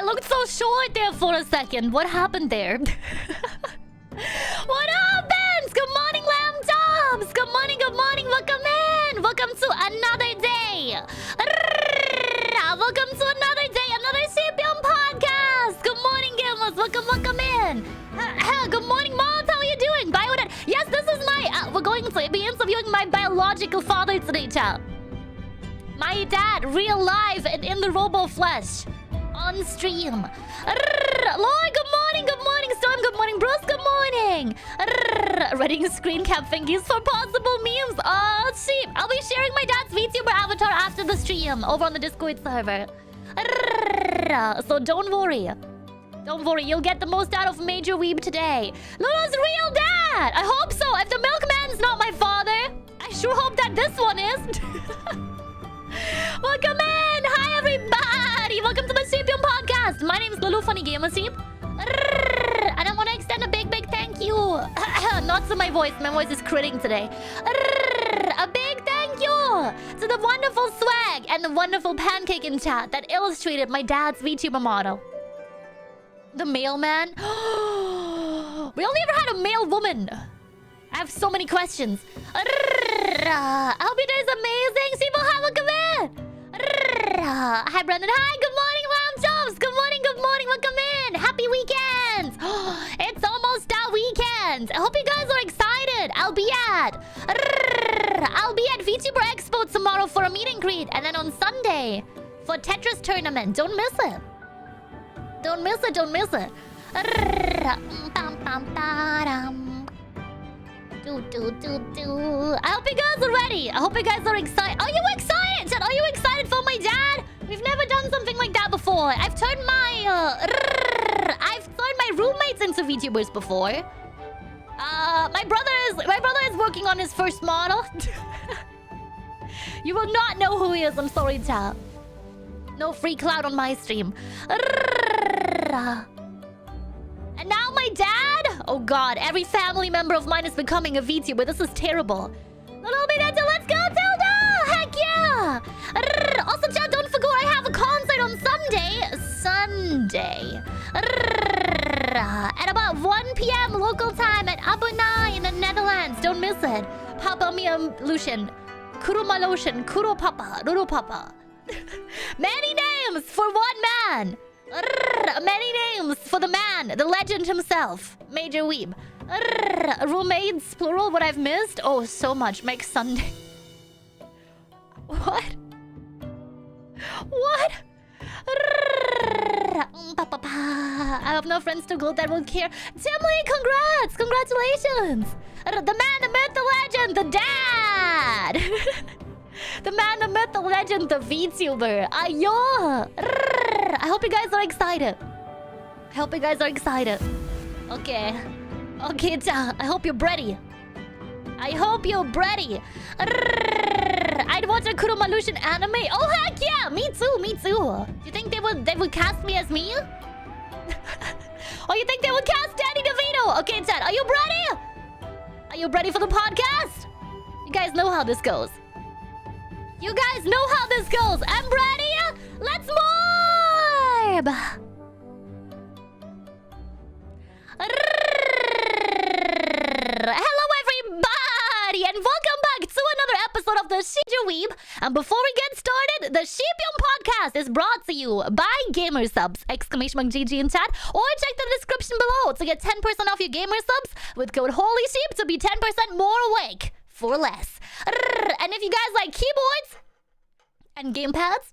looked so short there for a second. What happened there? What happens? Good morning, Lamb Tops. Good morning, good morning. Welcome in. Welcome to another day. Welcome to another day, another SHEEPIUM podcast. Good morning, gamers. Welcome in. Good morning, Mods. How are you doing? Yes, this is my... we're going to be interviewing my biological father today, chat. My dad, real live and in the robo flesh. On stream. Lloyd, good morning, Storm, good morning, Bruce, good morning. Reading screen cap thingies for possible memes. Oh, sheep. I'll be sharing my dad's VTuber avatar after the stream over on the Discord server. So don't worry. Don't worry, you'll get the most out of Major Weeb today. Lulu's real dad! I hope so. If the milkman's not my father, I sure hope that this one is. Welcome in! Hi, everybody! Welcome to the SHEEPIUM podcast. My name is Lulu Funny Gamer Sheep. And I want to extend a big thank you. Not to my voice. My voice is critting today. A big thank you to the wonderful swag and the wonderful pancake in chat that illustrated my dad's VTuber model. The mailman. We only ever had a male woman. I have so many questions. I hope your day's amazing. Sibo, hi, welcome in. Hi, Brendan. Hi, good morning, Lamb Jobs. Good morning, welcome in. Happy weekend. It's almost that weekend. I hope you guys are excited. I'll be at VTuber Expo tomorrow for a meet and greet. And then on Sunday for Tetris tournament. Don't miss it. Don't miss it. I hope you guys are ready. I hope you guys are excited. Are you excited, Chad? Are you excited for my dad? We've never done something like that before. I've turned my roommates into VTubers before. My brother is working on his first model. You will not know who he is. I'm sorry, Chad. No free cloud on my stream. And now my dad? Oh god, every family member of mine is becoming a VTuber. This is terrible. Let's go, Tilda! Heck yeah! Also, chat, don't forget I have a concert on Sunday. At about 1 p.m. local time at Abunai in the Netherlands. Don't miss it. Papa Mia Lucien. Kuruma Lotion. Kuro Papa. Ruru Papa. Many names for one man. Many names for the man, the legend himself, Major Weeb. Roommates, plural, what I've missed? Oh, so much. Make Sunday. What? I have no friends to go that will care. Timley, congrats! Congratulations! The man, the myth, the legend, the dad! The man, the myth, the legend, the VTuber. Ayo! I hope you guys are excited. Okay, cha. I hope you're ready. I'd watch a Kuromiya Lucien anime. Oh heck yeah! Me too. Do you think they would cast me as me? Or you think they would cast Danny DeVito? Okay, chat. Are you ready? Are you ready for the podcast? You guys know how this goes. I'm ready. Let's morb! Hello, everybody, and welcome back to another episode of the Major Weeb. And before we get started, the SHEEPIUM podcast is brought to you by GamerSubs! !GG in chat, or check the description below to get 10% off your GamerSubs with code HOLYSHEEP to be 10% more awake for less. And if you guys like keyboards and gamepads,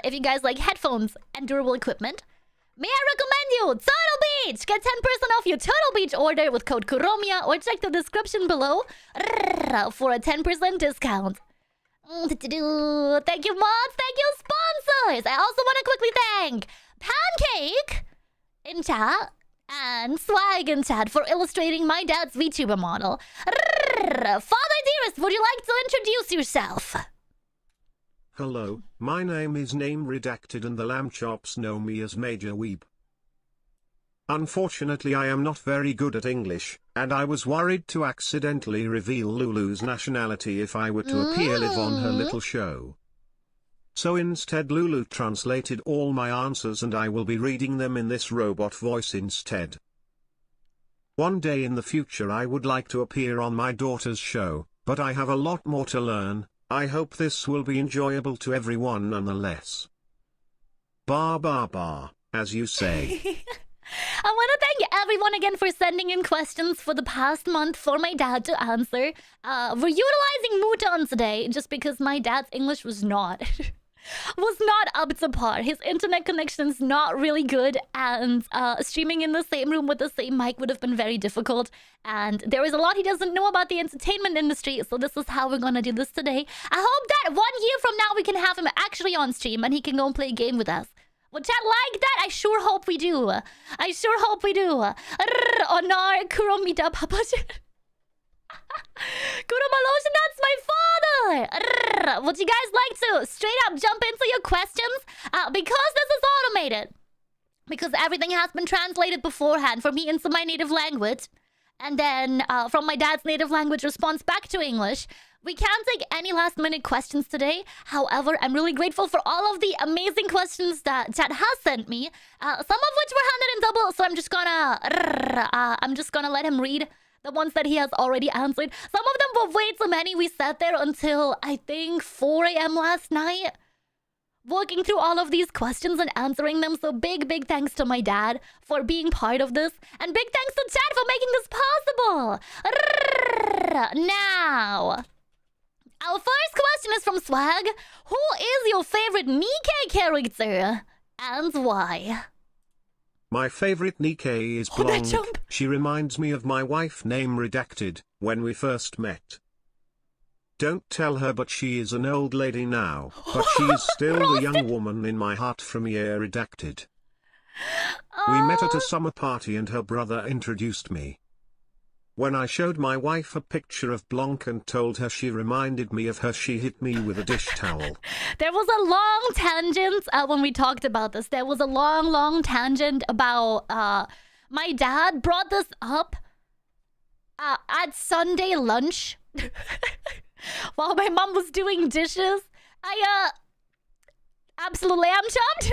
if you guys like headphones and durable equipment, may I recommend you Turtle Beach! Get 10% off your Turtle Beach order with code Kuromiya, or check the description below for a 10% discount. Thank you, mods! Thank you, sponsors! I also want to quickly thank Pancake in chat and Swag in chat for illustrating my dad's VTuber model. Father Dearest, would you like to introduce yourself? Hello, my name is Name Redacted and the Lamb Chops know me as Major Weeb. Unfortunately I am not very good at English, and I was worried to accidentally reveal Lulu's nationality if I were to appear live on her little show. So instead Lulu translated all my answers and I will be reading them in this robot voice instead. One day in the future I would like to appear on my daughter's show, but I have a lot more to learn. I hope this will be enjoyable to everyone nonetheless. Bar, as you say. I want to thank everyone again for sending in questions for the past month for my dad to answer. We're utilizing Mouton today just because my dad's English was not up to par. His internet connection's not really good, and streaming in the same room with the same mic would have been very difficult. And there is a lot he doesn't know about the entertainment industry, so this is how we're gonna do this today. I hope that 1 year from now we can have him actually on stream and he can go and play a game with us. Would chat like that? I sure hope we do. I sure hope we do. Onar Kuromiya Papachin. Kuromaloshin, that's my father. Would you guys like to straight up jump into your questions? Because this is automated. Because everything has been translated beforehand for me into my native language. And then from my dad's native language response back to English. We can't take any last minute questions today. However, I'm really grateful for all of the amazing questions that chat has sent me. Some of which were handed in double, so I'm just gonna let him read the ones that he has already answered. Some of them were way too many. We sat there until I think 4 a.m. last night, working through all of these questions and answering them. So big thanks to my dad for being part of this, and big thanks to chat for making this possible. Now, our first question is from Swag. Who is your favorite Nikkei character and why? My favorite Nikkei is blonde. She reminds me of my wife, name redacted, when we first met. Don't tell her, but she is an old lady now, but she is still the young woman in my heart from year redacted. We met at a summer party and her brother introduced me. When I showed my wife a picture of Blanc and told her she reminded me of her, she hit me with a dish towel. There was a long tangent when we talked about this. There was a long tangent about my dad brought this up at Sunday lunch while my mom was doing dishes. I absolutely am chopped.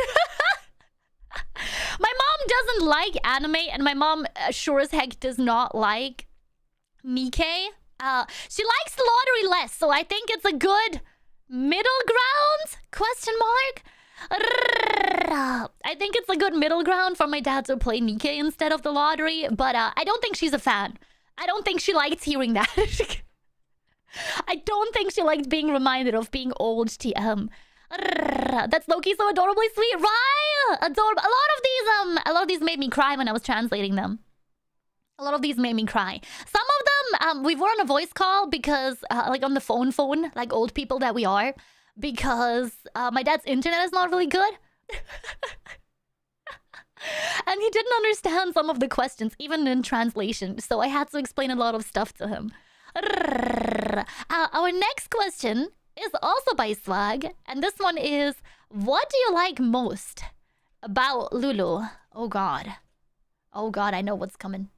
My mom doesn't like anime, and my mom sure as heck does not like Nikkei. She likes the lottery less, so I think it's a good middle ground? Question mark? I think it's a good middle ground for my dad to play Nikkei instead of the lottery, but I don't think she's a fan. I don't think she likes hearing that. I don't think she likes being reminded of being old TM. That's low-key so adorably sweet, right? Adorable. A lot of these made me cry when I was translating them. A lot of these made me cry. Some of them, we were on a voice call because, like on the phone, like old people that we are, because my dad's internet is not really good. And he didn't understand some of the questions, even in translation. So I had to explain a lot of stuff to him. Our next question is also by Swag, and this one is, what do you like most about Lulu? Oh god, I know what's coming.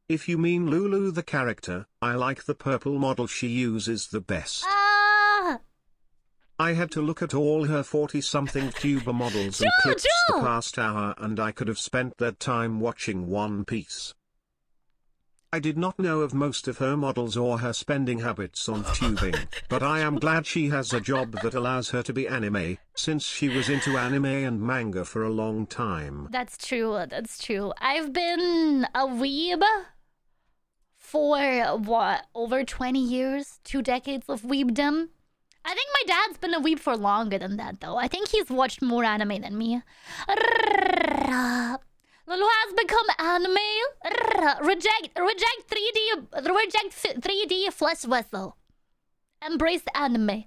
If you mean Lulu the character, I like the purple model she uses the best. I had to look at all her 40-something tuber models and clips the past hour, and I could have spent that time watching One Piece. I did not know of most of her models or her spending habits on tubing, but I am glad she has a job that allows her to be anime, since she was into anime and manga for a long time. That's true, that's true. I've been a weeb for, what, over 20 years? 2 decades of weebdom? I think my dad's been a weeb for longer than that, though. I think he's watched more anime than me. Lulu has become anime. Reject 3D flesh vessel. Embrace anime.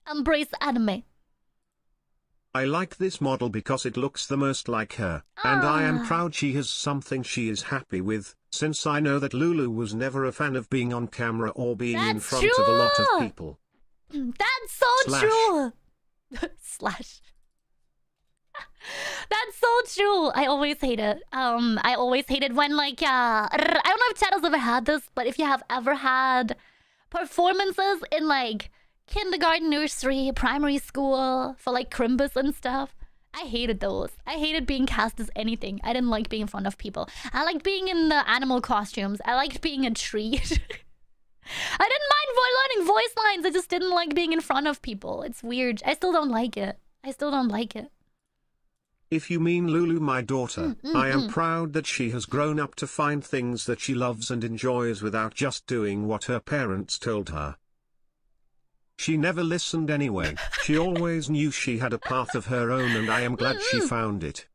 Embrace anime. I like this model because it looks the most like her, and I am proud she has something she is happy with, since I know that Lulu was never a fan of being on camera or being in front of a lot of people. That's so true. Slash. That's so true. I always hate it. I always hated when, like, I don't know if Chad has ever had this, but if you have ever had performances in, like, kindergarten, nursery, primary school, for like Crimbus and stuff. I hated those. I hated being cast as anything. I didn't like being in front of people. I liked being in the animal costumes. I liked being a tree. I didn't mind learning voice lines. I just didn't like being in front of people. It's weird. I still don't like it. I still don't like it. If you mean Lulu, my daughter, I am proud that she has grown up to find things that she loves and enjoys without just doing what her parents told her. She never listened anyway. She always knew she had a path of her own, and I am glad she found it.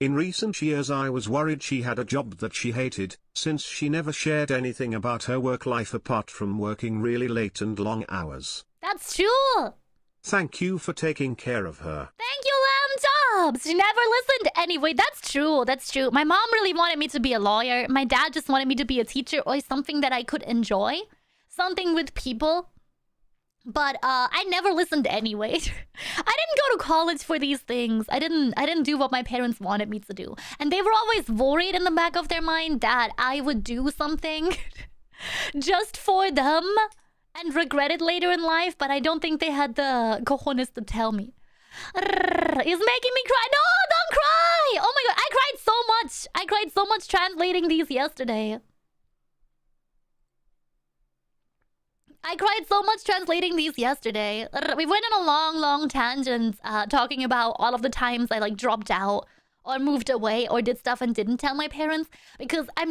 In recent years I was worried she had a job that she hated, since she never shared anything about her work life apart from working really late and long hours. That's true. Thank you for taking care of her. Thank you, Lamb Jobs. She never listened anyway. That's true. That's true. My mom really wanted me to be a lawyer. My dad just wanted me to be a teacher or something that I could enjoy. Something with people. But I never listened anyway. I didn't go to college for these things. I didn't do what my parents wanted me to do. And they were always worried in the back of their mind that I would do something just for them and regret it later in life, but I don't think they had the cojones to tell me. It's making me cry. No, don't cry! Oh my god, I cried so much. I cried so much translating these yesterday. We went on a long tangent talking about all of the times I like dropped out or moved away or did stuff and didn't tell my parents, because I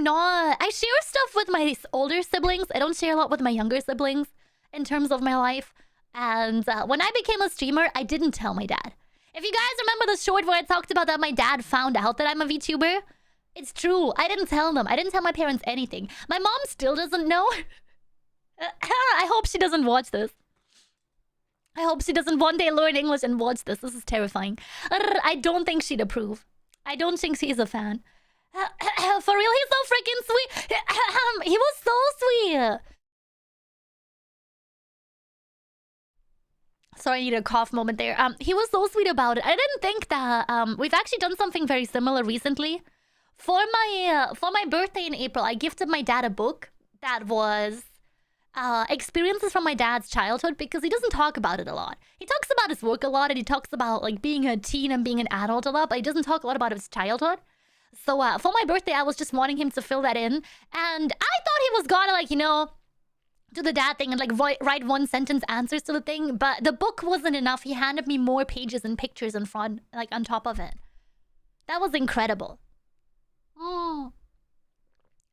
share stuff with my older siblings. I don't share a lot with my younger siblings in terms of my life. And when I became a streamer, I didn't tell my dad. If you guys remember the short where I talked about that my dad found out that I'm a VTuber, it's true. I didn't tell them. I didn't tell my parents anything. My mom still doesn't know. I hope she doesn't watch this. I hope she doesn't one day learn English and watch this. This is terrifying. I don't think she'd approve. I don't think she's a fan. For real, he's so freaking sweet. He was so sweet. Sorry, I need a cough moment there. He was so sweet about it. I didn't think that we've actually done something very similar recently. For my birthday in April, I gifted my dad a book that was experiences from my dad's childhood, because he doesn't talk about it a lot. He talks about his work a lot, and he talks about like being a teen and being an adult a lot, but he doesn't talk a lot about his childhood. So for my birthday, I was just wanting him to fill that in, and I thought he was gonna, like, you know, do the dad thing and like write one sentence answers to the thing, but the book wasn't enough. He handed me more pages and pictures in front, like on top of it. That was incredible. Oh.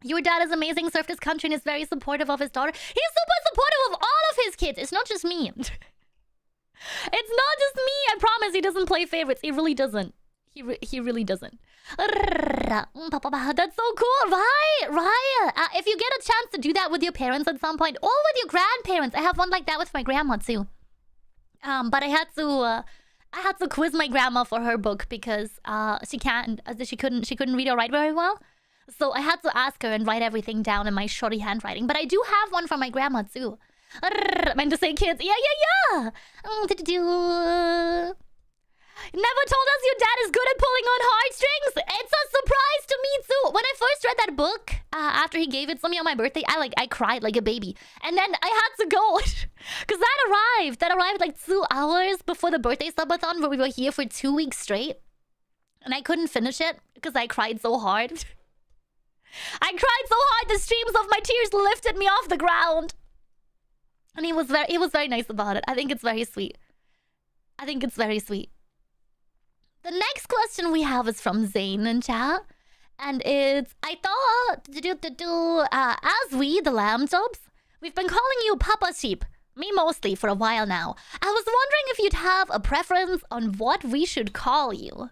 Your dad is amazing, served his country, and is very supportive of his daughter. He's super supportive of all of his kids. It's not just me. It's not just me. I promise he doesn't play favorites. He really doesn't. He really doesn't. That's so cool, right? If you get a chance to do that with your parents at some point, or with your grandparents. I have one like that with my grandma too. But I had to quiz my grandma for her book because she couldn't read or write very well. So I had to ask her and write everything down in my shoddy handwriting. But I do have one from my grandma too. I meant to say kids. Yeah. Never told us your dad is good at pulling on heartstrings. It's a surprise to me too. When I first read that book, after he gave it to me on my birthday, I cried like a baby. And then I had to go because that arrived like 2 hours before the birthday subathon, where we were here for 2 weeks straight, and I couldn't finish it because I cried so hard. I cried so hard the streams of my tears lifted me off the ground. And he was very nice about it. I think it's very sweet. The next question we have is from Zane in chat. And it's, I thought, as we, the lamb jobs, we've been calling you Papa Sheep, me mostly, for a while now. I was wondering if you'd have a preference on what we should call you.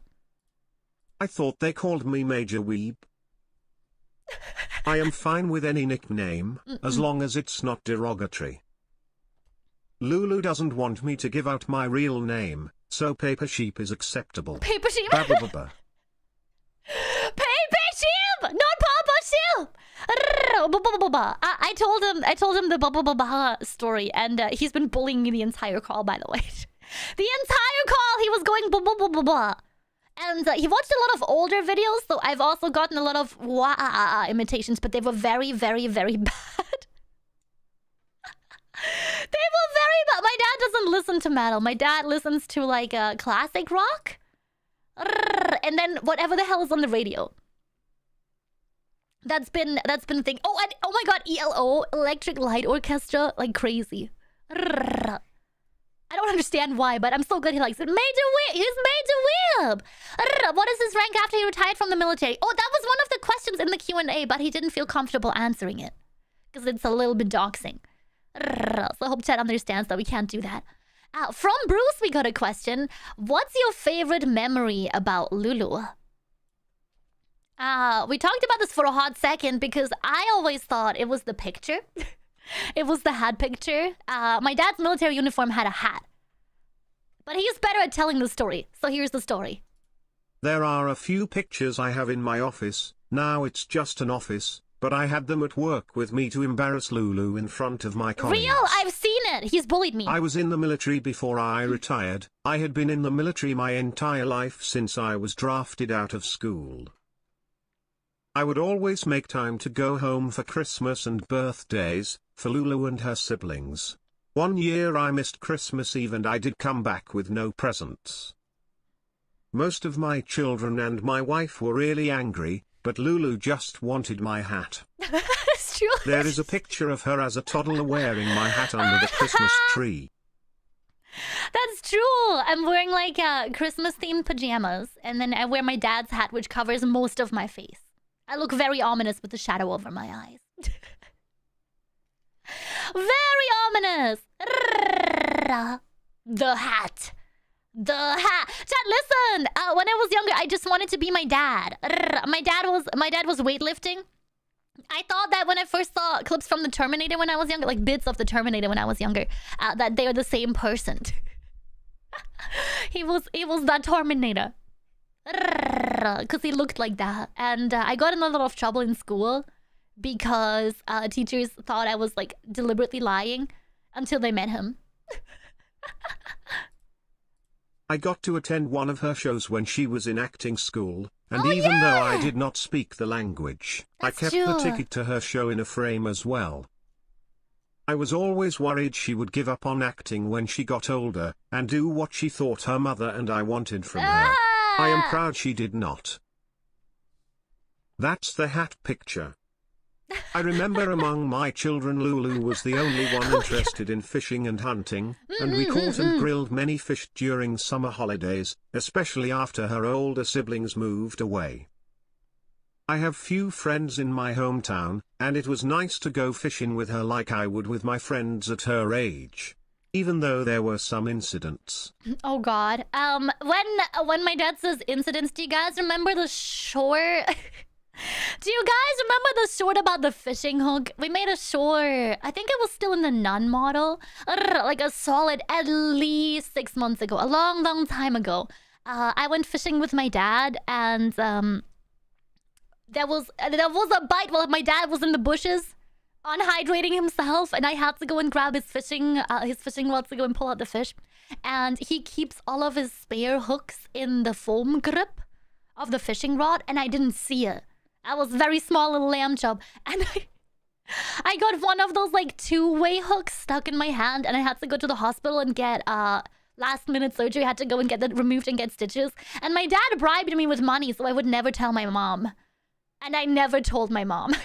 I thought they called me Major Weeb. I am fine with any nickname, as long as it's not derogatory. Lulu doesn't want me to give out my real name, so Paper Sheep is acceptable. Paper Sheep? Ba-ba-ba-ba. Paper Sheep! Not Papa Sheep! I told him the ba-ba-ba-ba story, and he's been bullying me the entire call, by the way. The entire call, he was going ba-ba-ba-ba-ba. And he watched a lot of older videos, so I've also gotten a lot of wah imitations, but they were very, very, very bad. They were sorry, but my dad doesn't listen to metal. My dad listens to like classic rock. And then whatever the hell is on the radio. That's been the thing. Oh, and oh my god, ELO, Electric Light Orchestra, like crazy. I don't understand why, but I'm so good he likes it. He's Major Weeb. What is his rank after he retired from the military? Oh, that was one of the questions in the Q&A, but he didn't feel comfortable answering it. Because it's a little bit doxing. So I hope chat understands that we can't do that. From Bruce, we got a question. What's your favorite memory about Lulu? We talked about this for a hot second because I always thought it was the picture. It was the hat picture. My dad's military uniform had a hat. But he's better at telling the story. So here's the story. There are a few pictures I have in my office. Now it's just an office, but I had them at work with me to embarrass Lulu in front of my colleagues. Real? I've seen it. He's bullied me. I was in the military before I retired. I had been in the military my entire life since I was drafted out of school. I would always make time to go home for Christmas and birthdays, for Lulu and her siblings. One year I missed Christmas Eve and I did come back with no presents. Most of my children and my wife were really angry, but Lulu just wanted my hat. It's true. There is a picture of her as a toddler wearing my hat under the Christmas tree. That's true. I'm wearing like Christmas-themed pajamas, and then I wear my dad's hat, which covers most of my face. I look very ominous with the shadow over my eyes. Very ominous. The hat. The hat. Chat, listen. When I was younger, I just wanted to be my dad. My dad was weightlifting. I thought that when I first saw clips from the Terminator when I was younger, like bits of the Terminator when I was younger, that they are the same person. He was that Terminator. Because he looked like that. And I got in a lot of trouble in school because teachers thought I was like deliberately lying until they met him. I got to attend one of her shows when she was in acting school, and even though I did not speak the language, I kept the ticket to her show in a frame as well. I was always worried she would give up on acting when she got older, and do what she thought her mother and I wanted from her. I am proud she did not. That's the hat picture. I remember among my children Lulu was the only one interested in fishing and hunting, and we caught and grilled many fish during summer holidays, especially after her older siblings moved away. I have few friends in my hometown, and it was nice to go fishing with her like I would with my friends at her age. Even though there were some incidents. Oh god. When my dad says incidents, do you guys remember the short? Do you guys remember the short about the fishing hook? We made a short. I think it was still in the Nun model. Like a solid at least 6 months ago. A long, long time ago. I went fishing with my dad and there was a bite while my dad was in the bushes. Unhydrating himself, and I had to go and grab his fishing rods to go and pull out the fish. And he keeps all of his spare hooks in the foam grip of the fishing rod, and I didn't see it. I was very small little lamb chub, and I got one of those like two-way hooks stuck in my hand, and I had to go to the hospital and get last-minute surgery. I had to go and get that removed and get stitches. And my dad bribed me with money so I would never tell my mom, and I never told my mom.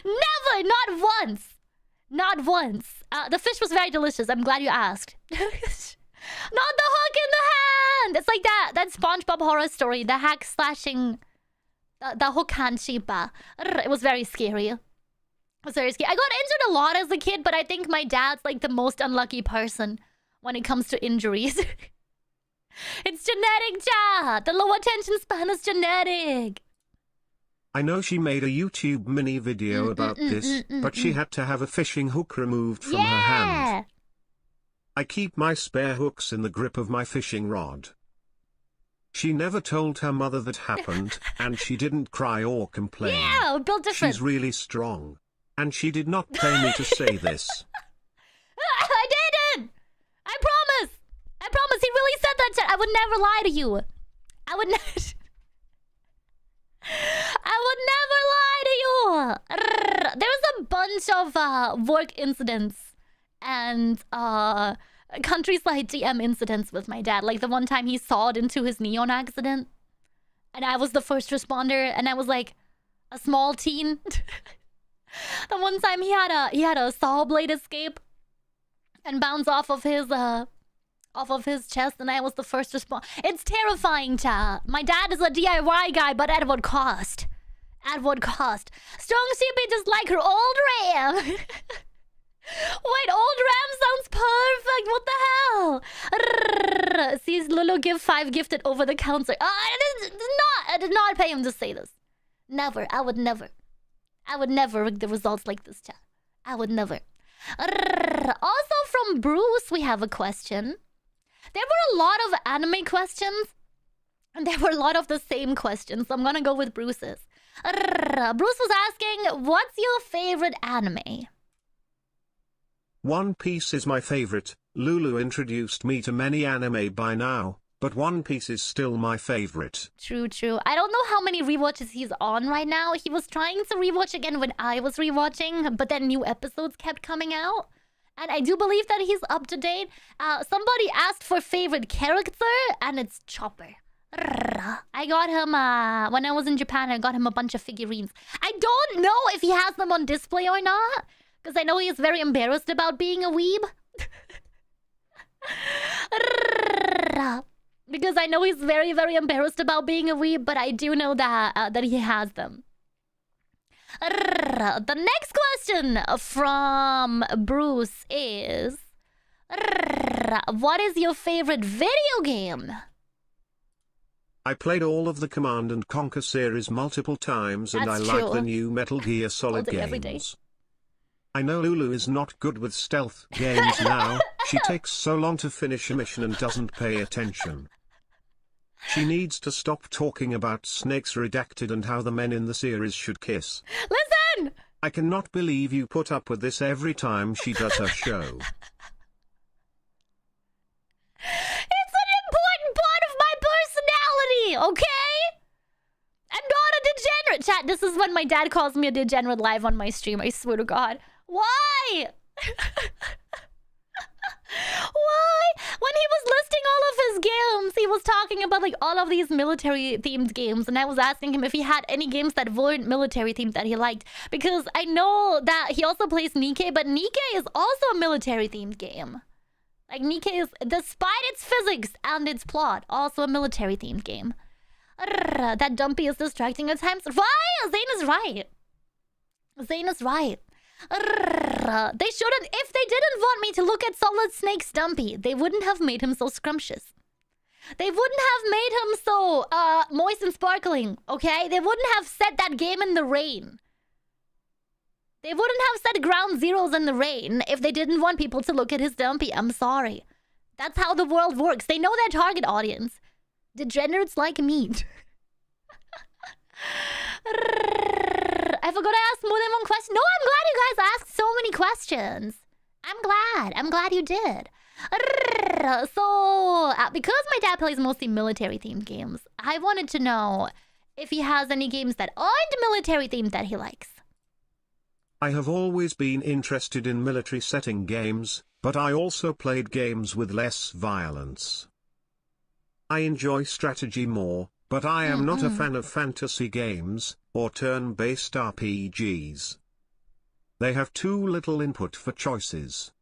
Never! Not once! Not once. The fish was very delicious. I'm glad you asked. Not the hook in the hand! It's like that SpongeBob horror story. The hack slashing... the hook hand sheepa. It was very scary. It was very scary. I got injured a lot as a kid, but I think my dad's like the most unlucky person when it comes to injuries. It's genetic, chat! The low attention span is genetic! I know she made a YouTube mini video about this, but she had to have a fishing hook removed from her hand. I keep my spare hooks in the grip of my fishing rod. She never told her mother that happened, and she didn't cry or complain. Yeah, built different. She's really strong. And she did not pay me to say this. I didn't! I promise! I promise, he really said that shit. I would never lie to you. I would never... I would never lie to you. There's a bunch bunch of work incidents and countryside TM incidents with my dad. Like the one time he sawed into his knee on accident. And I was the first responder, and I was like a small teen. The one time he had a saw blade escape and bounce off of his chest, and I was the first responder. It's terrifying, chat. My dad is a DIY guy, but at what cost? At what cost? Strong CP just like her old RAM. Wait, old RAM sounds perfect. What the hell? Sees Lulu give 5 gifted over the counter. I did not pay him to say this. Never. I would never rig the results like this, chat. I would never. Also from Bruce, we have a question. There were a lot of anime questions, and there were a lot of the same questions, so I'm gonna go with Bruce's. Bruce was asking, what's your favorite anime? One Piece is my favorite. Lulu introduced me to many anime by now, but One Piece is still my favorite. True. I don't know how many rewatches he's on right now. He was trying to rewatch again when I was rewatching, but then new episodes kept coming out. And I do believe that he's up to date. Somebody asked for favorite character, and it's Chopper. I got him, when I was in Japan, I got him a bunch of figurines. I don't know if he has them on display or not, because I know he is very embarrassed about being a weeb. Because I know he's very, very embarrassed about being a weeb, but I do know that that he has them. The next question from Bruce is, what is your favorite video game? I played all of the Command and Conquer series multiple times, and That's I true. like the new Metal Gear Solid every day. games. I know Lulu is not good with stealth games now. She takes so long to finish a mission and doesn't pay attention. She needs to stop talking about snakes redacted and how the men in the series should kiss. Listen! I cannot believe you put up with this every time she does her show. It's an important part of my personality, okay? I'm not a degenerate. Chat, this is when my dad calls me a degenerate live on my stream. I swear to God. Why? Why? When he was listing all of his games, he was talking about like all of these military-themed games, and I was asking him if he had any games that weren't military-themed that he liked, because I know that he also plays Nikke, but Nikke is also a military-themed game. Like Nikke is, despite its physics and its plot, also a military-themed game. That Dumpy is distracting at times. Why? Zane is right. Zane is right. They shouldn't. If they didn't want me to look at Solid Snake's Dumpy, they wouldn't have made him so scrumptious. They wouldn't have made him so moist and sparkling, okay? They wouldn't have set that game in the rain. They wouldn't have set ground zeros in the rain if they didn't want people to look at his Dumpy. I'm sorry. That's how the world works. They know their target audience. Degenerates like meat. I forgot to ask more than one question. No, I'm glad you guys asked so many questions. I'm glad you did. So, because my dad plays mostly military-themed games, I wanted to know if he has any games that aren't military-themed that he likes. I have always been interested in military setting games, but I also played games with less violence. I enjoy strategy more, but I am not a fan of fantasy games, or turn-based RPGs. They have too little input for choices.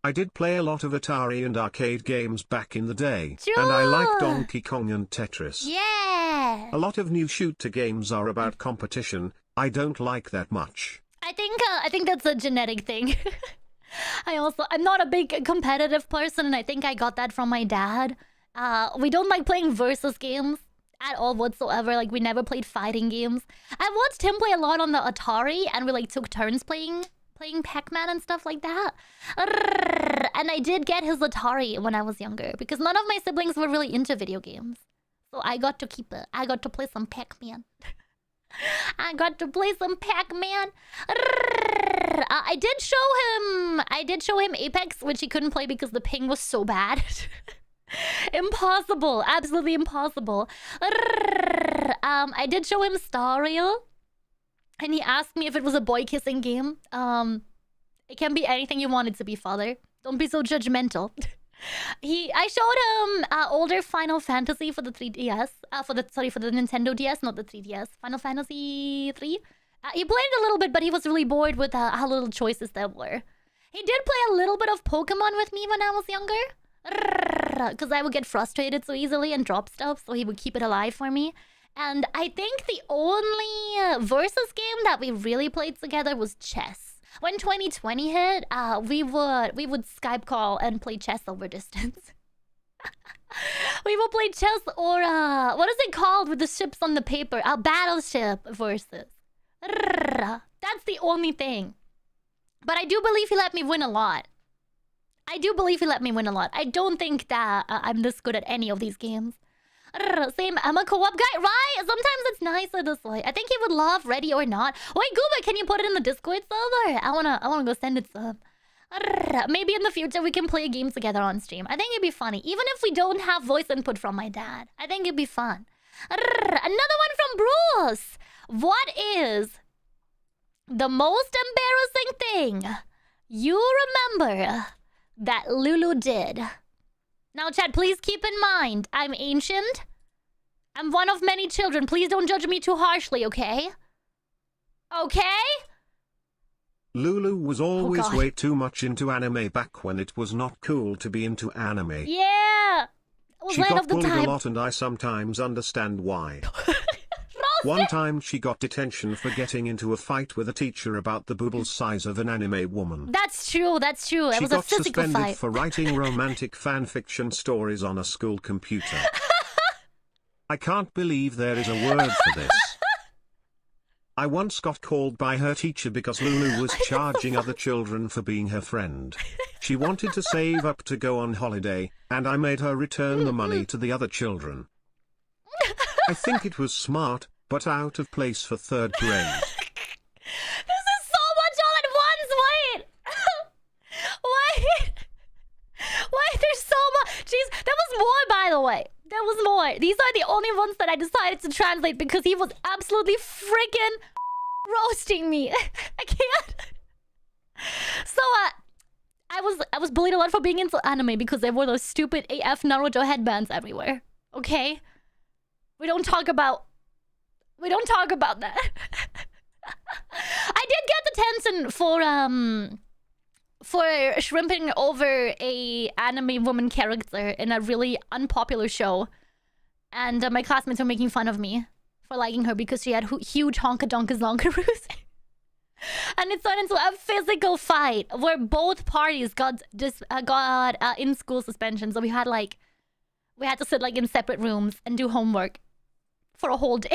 I did play a lot of Atari and arcade games back in the day, and I like Donkey Kong and Tetris. Yeah! A lot of new shooter games are about competition. I don't like that much. I think that's a genetic thing. I'm not a big competitive person, and I think I got that from my dad. We don't like playing versus games at all whatsoever. Like, we never played fighting games. I watched him play a lot on the Atari, and we like took turns playing Pac-Man and stuff like that. And I did get his Atari when I was younger, because none of my siblings were really into video games. So I got to keep it. I got to play some Pac-Man. I got to play some Pac-Man. I did show him Apex, which he couldn't play because the ping was so bad. Impossible. Absolutely impossible. I did show him Star Rail. And he asked me if it was a boy kissing game. It can be anything you want it to be, father. Don't be so judgmental. I showed him older Final Fantasy for the 3DS. For the Nintendo DS, not the 3DS. Final Fantasy 3. He played it a little bit, but he was really bored with how little choices there were. He did play a little bit of Pokemon with me when I was younger. Because I would get frustrated so easily and drop stuff, so he would keep it alive for me. And I think the only versus game that we really played together was chess. When 2020 hit, we would Skype call and play chess over distance. We will play chess or what is it called with the ships on the paper? A battleship versus. That's the only thing. But I do believe he let me win a lot. I don't think that I'm this good at any of these games. Same, I'm a co-op guy, right? Sometimes it's nicer this way. I think he would love Ready or Not. Wait, Gooba, can you put it in the Discord server? I wanna go send it some. Maybe in the future we can play a game together on stream. I think it'd be funny. Even if we don't have voice input from my dad. I think it'd be fun. Another one from Bruce. What is the most embarrassing thing you remember that Lulu did? Now, Chad, please keep in mind, I'm ancient. I'm one of many children. Please don't judge me too harshly, okay? Okay? Lulu was always way too much into anime back when it was not cool to be into anime. Yeah! She got bullied a lot and I sometimes understand why. One time she got detention for getting into a fight with a teacher about the booble size of an anime woman. That's true. It was a physical fight. She got suspended for writing romantic fanfiction stories on a school computer. I can't believe there is a word for this. I once got called by her teacher because Lulu was charging other children for being her friend. She wanted to save up to go on holiday, and I made her return the money to the other children. I think it was smart, but out of place for 3rd grade. This is so much all at once. Wait. Wait, there's so much. Jeez, there was more, by the way. There was more. These are the only ones that I decided to translate because he was absolutely freaking roasting me. I can't. So, I was bullied a lot for being into anime because there were those stupid AF Naruto headbands everywhere. Okay? We don't talk about that. I did get detention for shrimping over a anime woman character in a really unpopular show. And my classmates were making fun of me for liking her because she had huge honka-donka-zonkaroos. And it turned into a physical fight where both parties got in-school suspension. So we had to sit in separate rooms and do homework for a whole day.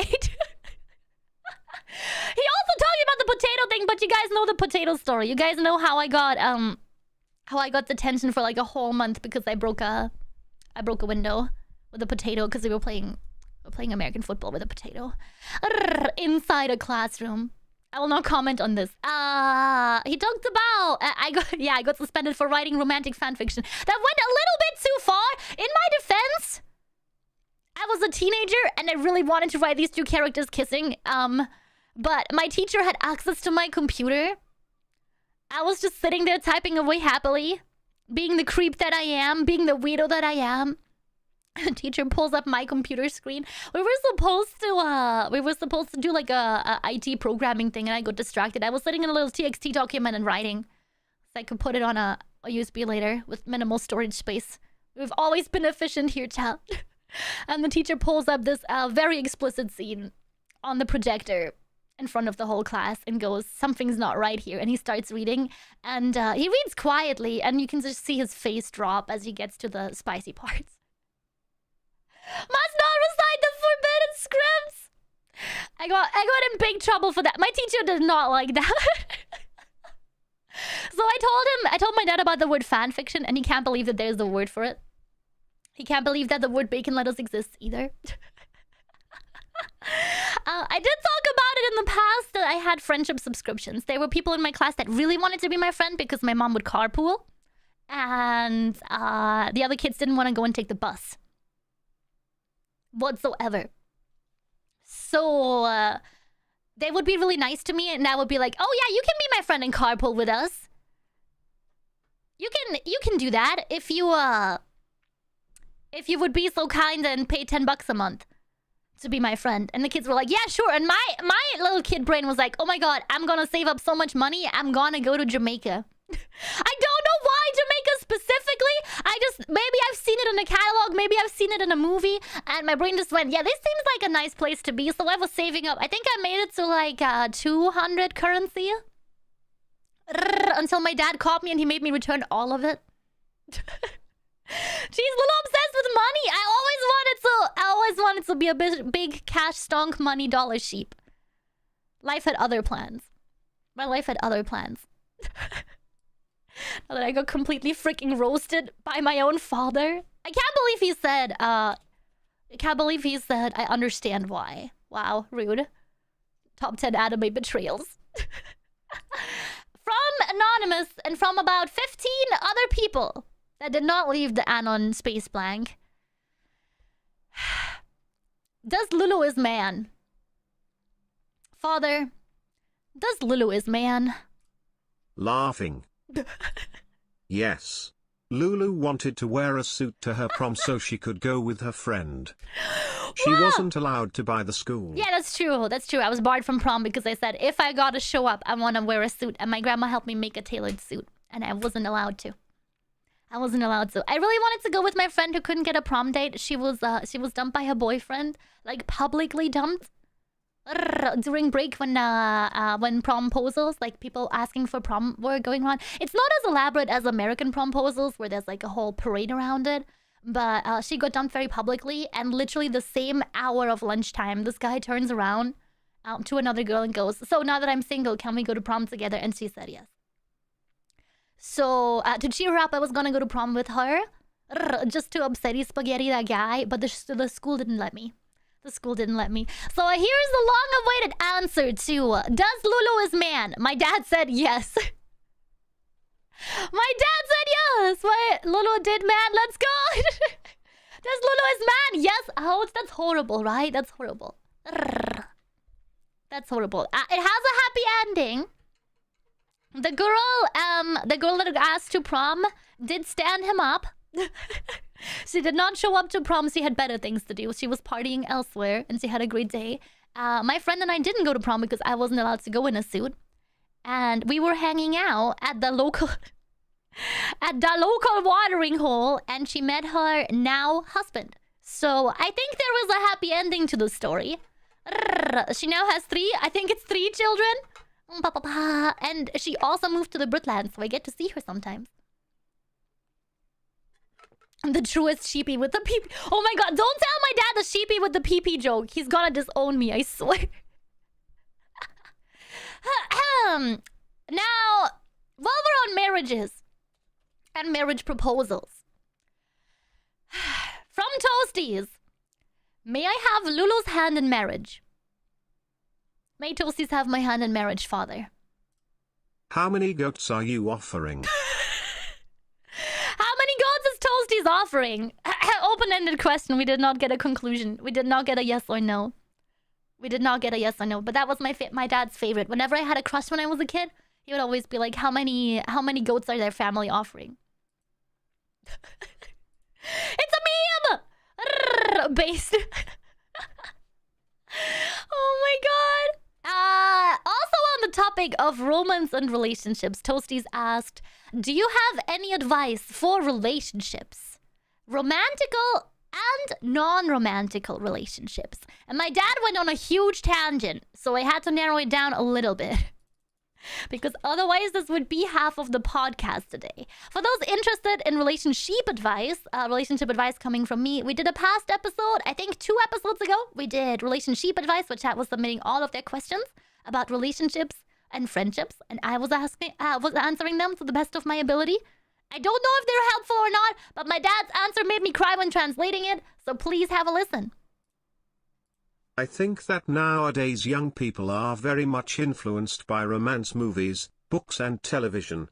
He also told you about the potato thing, but you guys know the potato story. You guys know how I got detention for a whole month because I broke a window with a potato because we were playing American football with a potato inside a classroom. I will not comment on this. He talked about I got suspended for writing romantic fanfiction. That went a little bit too far. In my defense, I was a teenager and I really wanted to write these two characters kissing. But my teacher had access to my computer. I was just sitting there typing away happily, being the creep that I am, being the weirdo that I am. The teacher pulls up my computer screen. We were supposed to do a IT programming thing, and I got distracted. I was sitting in a little TXT document and writing, so I could put it on a USB later with minimal storage space. We've always been efficient here, child. And the teacher pulls up this very explicit scene on the projector in front of the whole class and goes, "Something's not right here." And he starts reading, and he reads quietly, and you can just see his face drop as he gets to the spicy parts. Must not recite the forbidden scripts. I got in big trouble for that. My teacher did not like that. So I told my dad about the word fanfiction, and he can't believe that there's a word for it. He can't believe that the word bacon lettuce exists either. I did talk about it in the past that I had friendship subscriptions. There were people in my class that really wanted to be my friend because my mom would carpool. And the other kids didn't want to go and take the bus. Whatsoever. So they would be really nice to me, and I would be like, oh yeah, you can be my friend and carpool with us. You can do that if you would be so kind and pay $10 a month to be my friend. And the kids were like, yeah, sure. And my little kid brain was like, oh my god, I'm gonna save up so much money, I'm gonna go to Jamaica. I don't know why Jamaica specifically. Maybe I've seen it in a catalog, maybe I've seen it in a movie, and my brain just went, yeah, this seems like a nice place to be. So I was saving up. I think I made it to like 200 currency until my dad caught me and he made me return all of it. She's a little obsessed with money. I always wanted to be a big cash stonk money dollar sheep. Life had other plans. My life had other plans. Now that I got completely freaking roasted by my own father. I can't believe he said I understand why. Wow, rude. Top 10 anime betrayals. From Anonymous and from about 15 other people that did not leave the anon space blank. Does Lulu is man? Father, does Lulu is man? Laughing. Yes. Lulu wanted to wear a suit to her prom so she could go with her friend. She wasn't allowed to buy the school. Yeah, that's true. That's true. I was barred from prom because I said, if I gotta show up, I want to wear a suit. And my grandma helped me make a tailored suit. And I wasn't allowed to. I really wanted to go with my friend who couldn't get a prom date. She was dumped by her boyfriend. Like, publicly dumped. During break when promposals, like people asking for prom, were going on. It's not as elaborate as American promposals where there's like a whole parade around it. But she got dumped very publicly, and literally the same hour of lunchtime, this guy turns around to another girl and goes, so now that I'm single, can we go to prom together? And she said yes. So to cheer her up, I was gonna go to prom with her, just to upsetty spaghetti that guy, but the school didn't let me. The school didn't let me. So here's the long-awaited answer to, does Lulu is man? My dad said yes. My dad said yes. My Lulu did man. Let's go. Does Lulu is man? Yes. Oh, that's horrible, right? That's horrible. That's horrible. It has a happy ending. The girl that asked to prom did stand him up. She did not show up to prom. She had better things to do. She was partying elsewhere, and she had a great day. My friend and I didn't go to prom because I wasn't allowed to go in a suit. And we were hanging out at the local watering hole, and she met her now husband. So I think there was a happy ending to the story. She now has 3 children. And she also moved to the Britland, so I get to see her sometimes. The truest sheepy with the PP. Oh my god, don't tell my dad the sheepy with the PP joke. He's gonna disown me, I swear. Now, while we're on marriages and marriage proposals, from Toasties, may I have Lulu's hand in marriage? May Toasties have my hand in marriage, father? How many goats are you offering? How many goats is Toasties offering? Open-ended question. We did not get a conclusion. We did not get a yes or no. We did not get a yes or no. But that was my dad's favorite. Whenever I had a crush when I was a kid, he would always be like, how many goats are their family offering? It's a meme! Based. Oh my god. Also on the topic of romance and relationships, Toasties asked, do you have any advice for relationships? Romantical and non-romantical relationships. And my dad went on a huge tangent, so I had to narrow it down a little bit. Because otherwise this would be half of the podcast today. For those interested in relationship advice coming from me, we did a past episode, I think 2 episodes ago, we did relationship advice, which I was submitting all of their questions about relationships and friendships, and I was answering them to the best of my ability. I don't know if they're helpful or not, but my dad's answer made me cry when translating it, so please have a listen. I think that nowadays young people are very much influenced by romance movies, books and television.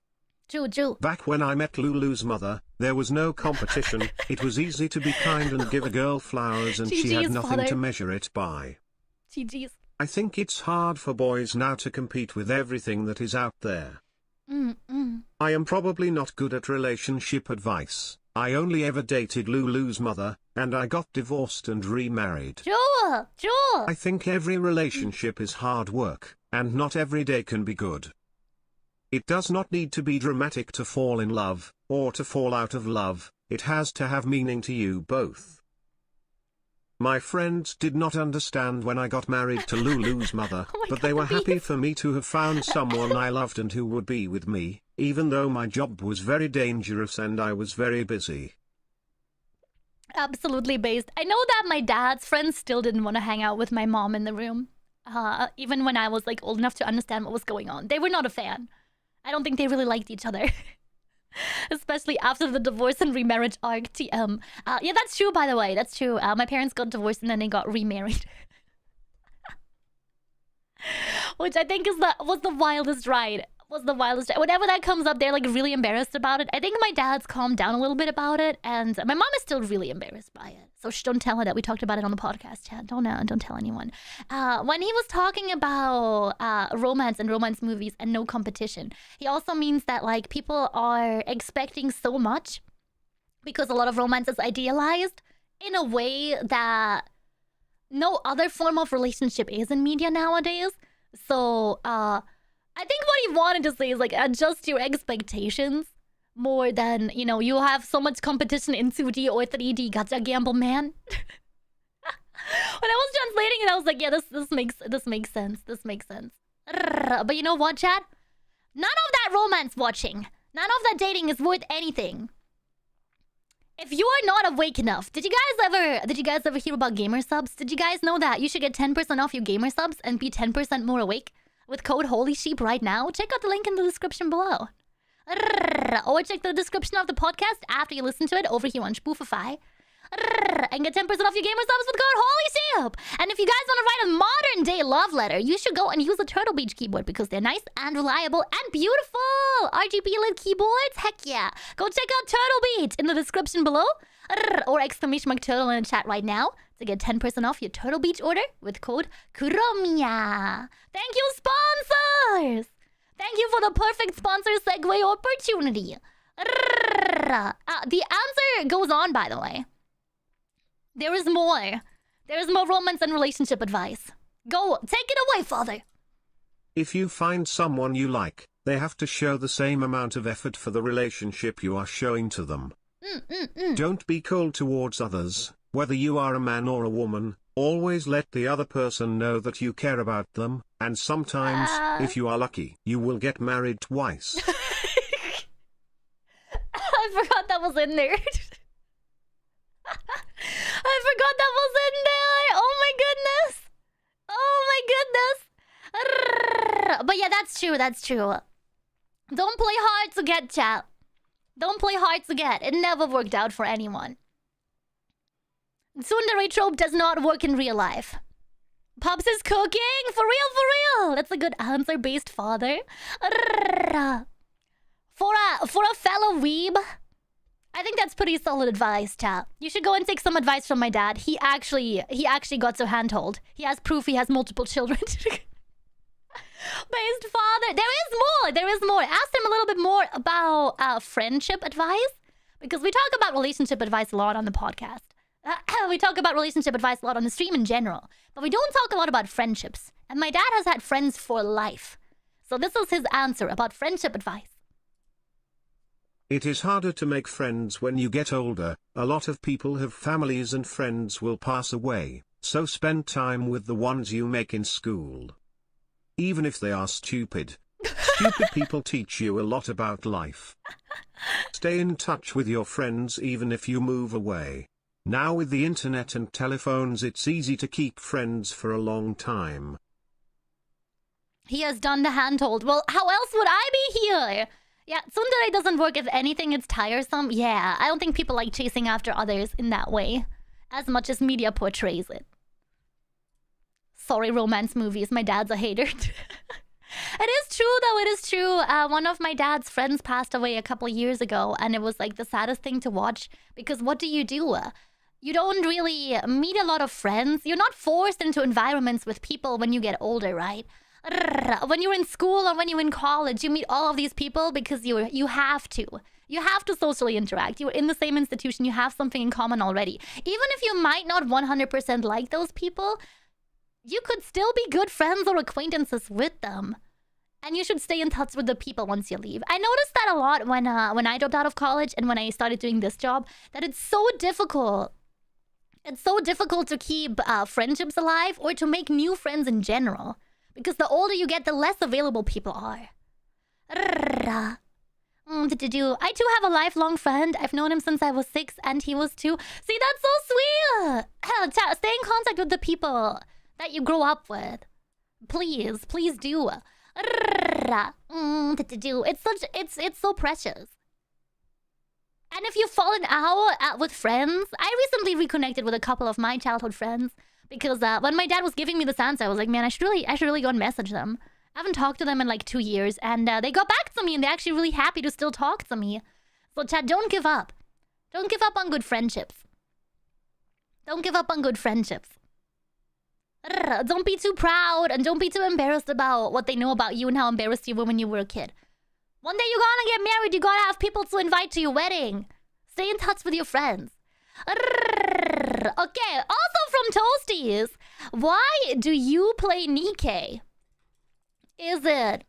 True. Back when I met Lulu's mother, there was no competition. It was easy to be kind and give a girl flowers, and she had nothing to measure it by. GG's. I think it's hard for boys now to compete with everything that is out there. I am probably not good at relationship advice. I only ever dated Lulu's mother, and I got divorced and remarried. Sure. I think every relationship is hard work, and not every day can be good. It does not need to be dramatic to fall in love, or to fall out of love. It has to have meaning to you both. My friends did not understand when I got married to Lulu's mother, but they were happy for me to have found someone I loved and who would be with me, even though my job was very dangerous and I was very busy. Absolutely based. I know that my dad's friends still didn't want to hang out with my mom in the room. Even when I was like old enough to understand what was going on. They were not a fan. I don't think they really liked each other. Especially after the divorce and remarriage arc, TM. Yeah, that's true, by the way. That's true. My parents got divorced and then they got remarried. Which I think was the wildest ride. Whenever that comes up, they're like really embarrassed about it. I think my dad's calmed down a little bit about it, and my mom is still really embarrassed by it. So don't tell her that we talked about it on the podcast, Chad. Don't tell anyone. When he was talking about romance and romance movies and no competition, he also means that like people are expecting so much because a lot of romance is idealized in a way that no other form of relationship is in media nowadays. So I think what he wanted to say is like adjust your expectations more than, you know, you have so much competition in 2D or 3D. Gotcha, gamble, man. When I was translating it, I was like, yeah, this makes sense. This makes sense. But you know what, Chad? None of that romance watching, none of that dating is worth anything if you are not awake enough. Did you guys ever hear about gamer subs? Did you guys know that you should get 10% off your gamer subs and be 10% more awake with code HOLYSHEEP right now? Check out the link in the description below. Or check the description of the podcast after you listen to it over here on Spoofify. And get 10% off your gamer subs with code HOLYSHEEP. And if you guys want to write a modern day love letter, you should go and use the Turtle Beach keyboard because they're nice and reliable and beautiful. RGB lit keyboards, heck yeah. Go check out Turtle Beach in the description below. Or exclamation mark turtle in the chat right now to get 10% off your Turtle Beach order with code Kuromiya. Thank you, sponsors! Thank you for the perfect sponsor segue opportunity. The answer goes on, by the way. There is more. There is more romance and relationship advice. Go, take it away, father. If you find someone you like, they have to show the same amount of effort for the relationship you are showing to them. Don't be cold towards others, whether you are a man or a woman. Always let the other person know that you care about them, and sometimes, if you are lucky, you will get married twice. I forgot that was in there. I forgot that was in there. Oh my goodness. Oh my goodness. But yeah, that's true. That's true. Don't play hard to get, chat. Don't play hard to get. It never worked out for anyone. Tsundere trope does not work in real life. Pops is cooking? For real, for real. That's a good answer-based father. For a fellow weeb, I think that's pretty solid advice, chat. You should go and take some advice from my dad. He actually got so handhold. He has proof he has multiple children. Based father. There is more. Ask him a little bit more about friendship advice. Because we talk about relationship advice a lot on the podcast. We talk about relationship advice a lot on the stream in general. But we don't talk a lot about friendships. And my dad has had friends for life. So this is his answer about friendship advice. It is harder to make friends when you get older. A lot of people have families and friends will pass away. So spend time with the ones you make in school. Even if they are stupid. Stupid people teach you a lot about life. Stay in touch with your friends even if you move away. Now with the internet and telephones, it's easy to keep friends for a long time. He has done the handhold. Well, how else would I be here? Yeah, tsundere doesn't work. If anything, it's tiresome. Yeah, I don't think people like chasing after others in that way, as much as media portrays it. Sorry, romance movies. My dad's a hater. It is true, though. It is true. One of my dad's friends passed away a couple of years ago, and it was like the saddest thing to watch. Because what do? You don't really meet a lot of friends. You're not forced into environments with people when you get older, right? When you're in school or when you're in college, you meet all of these people because you have to. You have to socially interact. You're in the same institution. You have something in common already. Even if you might not 100% like those people, you could still be good friends or acquaintances with them. And you should stay in touch with the people once you leave. I noticed that a lot when I dropped out of college and when I started doing this job, that it's so difficult. It's so difficult to keep friendships alive or to make new friends in general. Because the older you get, the less available people are. I too have a lifelong friend. I've known him since I was 6 and he was 2. See, that's so sweet. Stay in contact with the people that you grow up with. Please do. It's so precious. And if you've fallen out with friends, I recently reconnected with a couple of my childhood friends because when my dad was giving me this answer, I was like, man, I should really go and message them. I haven't talked to them in like 2 years, and they got back to me, and they're actually really happy to still talk to me. So, chat, don't give up. Don't give up on good friendships. Don't give up on good friendships. Don't be too proud, and don't be too embarrassed about what they know about you and how embarrassed you were when you were a kid. One day you're gonna get married, you gotta have people to invite to your wedding. Stay in touch with your friends. Okay, also from Toasties, why do you play Nikkei? Is it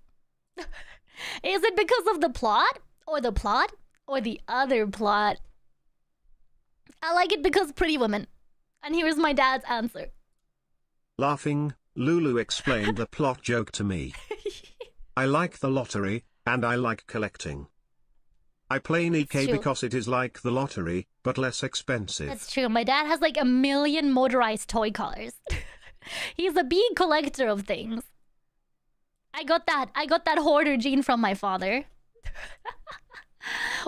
because of the plot? Or the other plot? I like it because pretty women. And here's my dad's answer. Laughing, Lulu explained the plot joke to me. I like the lottery, and I like collecting. I play Nikkei because it is like the lottery, but less expensive. That's true. My dad has like 1 million motorized toy cars. He's a big collector of things. I got that hoarder gene from my father.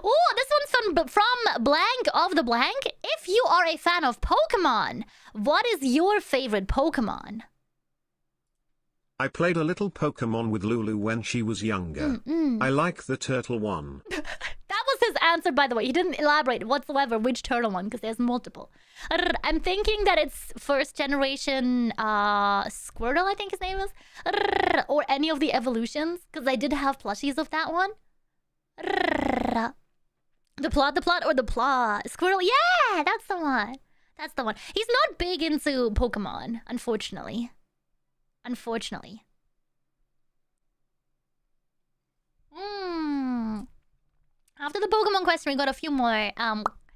Oh, this one's from Blank of the Blank. If you are a fan of Pokemon, what is your favorite Pokemon? I played a little Pokemon with Lulu when she was younger. I like the turtle one. That was his answer, by the way. He didn't elaborate whatsoever which turtle one, because there's multiple. I'm thinking that it's first generation Squirtle, I think his name is. Or any of the evolutions, because I did have plushies of that one. The plot, or the plot. Squirtle, yeah, that's the one. That's the one. He's not big into Pokemon, unfortunately. After the Pokemon question, we got a few more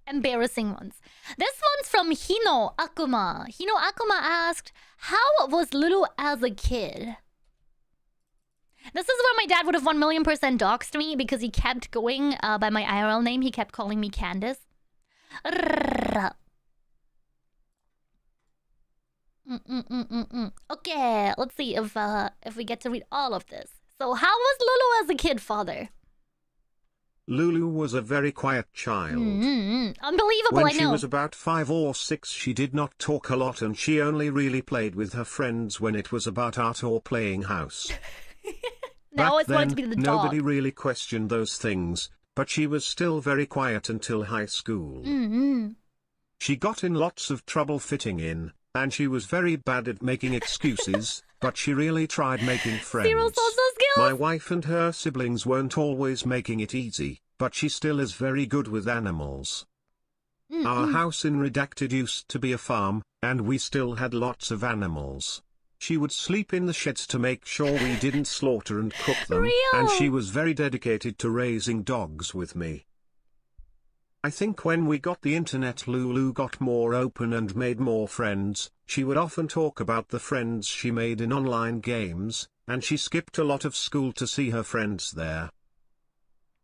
embarrassing ones. This one's from Hino Akuma. Hino Akuma asked, how was Lulu as a kid? This is where my dad would have 1,000,000% doxed me because he kept going by my IRL name. He kept calling me Candace. Okay, let's see if we get to read all of this. So, how was Lulu as a kid, father? Lulu was a very quiet child. Unbelievable, when I know. she was about 5 or 6, she did not talk a lot, and she only really played with her friends when it was about art or playing house. Now always wanted to be the dog. Nobody really questioned those things, but she was still very quiet until high school. She got in lots of trouble fitting in, and she was very bad at making excuses, but she really tried making friends. Zero social skills. My wife and her siblings weren't always making it easy, but she still is very good with animals. Our house in Redacted used to be a farm, and we still had lots of animals. She would sleep in the sheds to make sure we didn't slaughter and cook them, and she was very dedicated to raising dogs with me. I think when we got the internet, Lulu got more open and made more friends. She would often talk about the friends she made in online games, and she skipped a lot of school to see her friends there.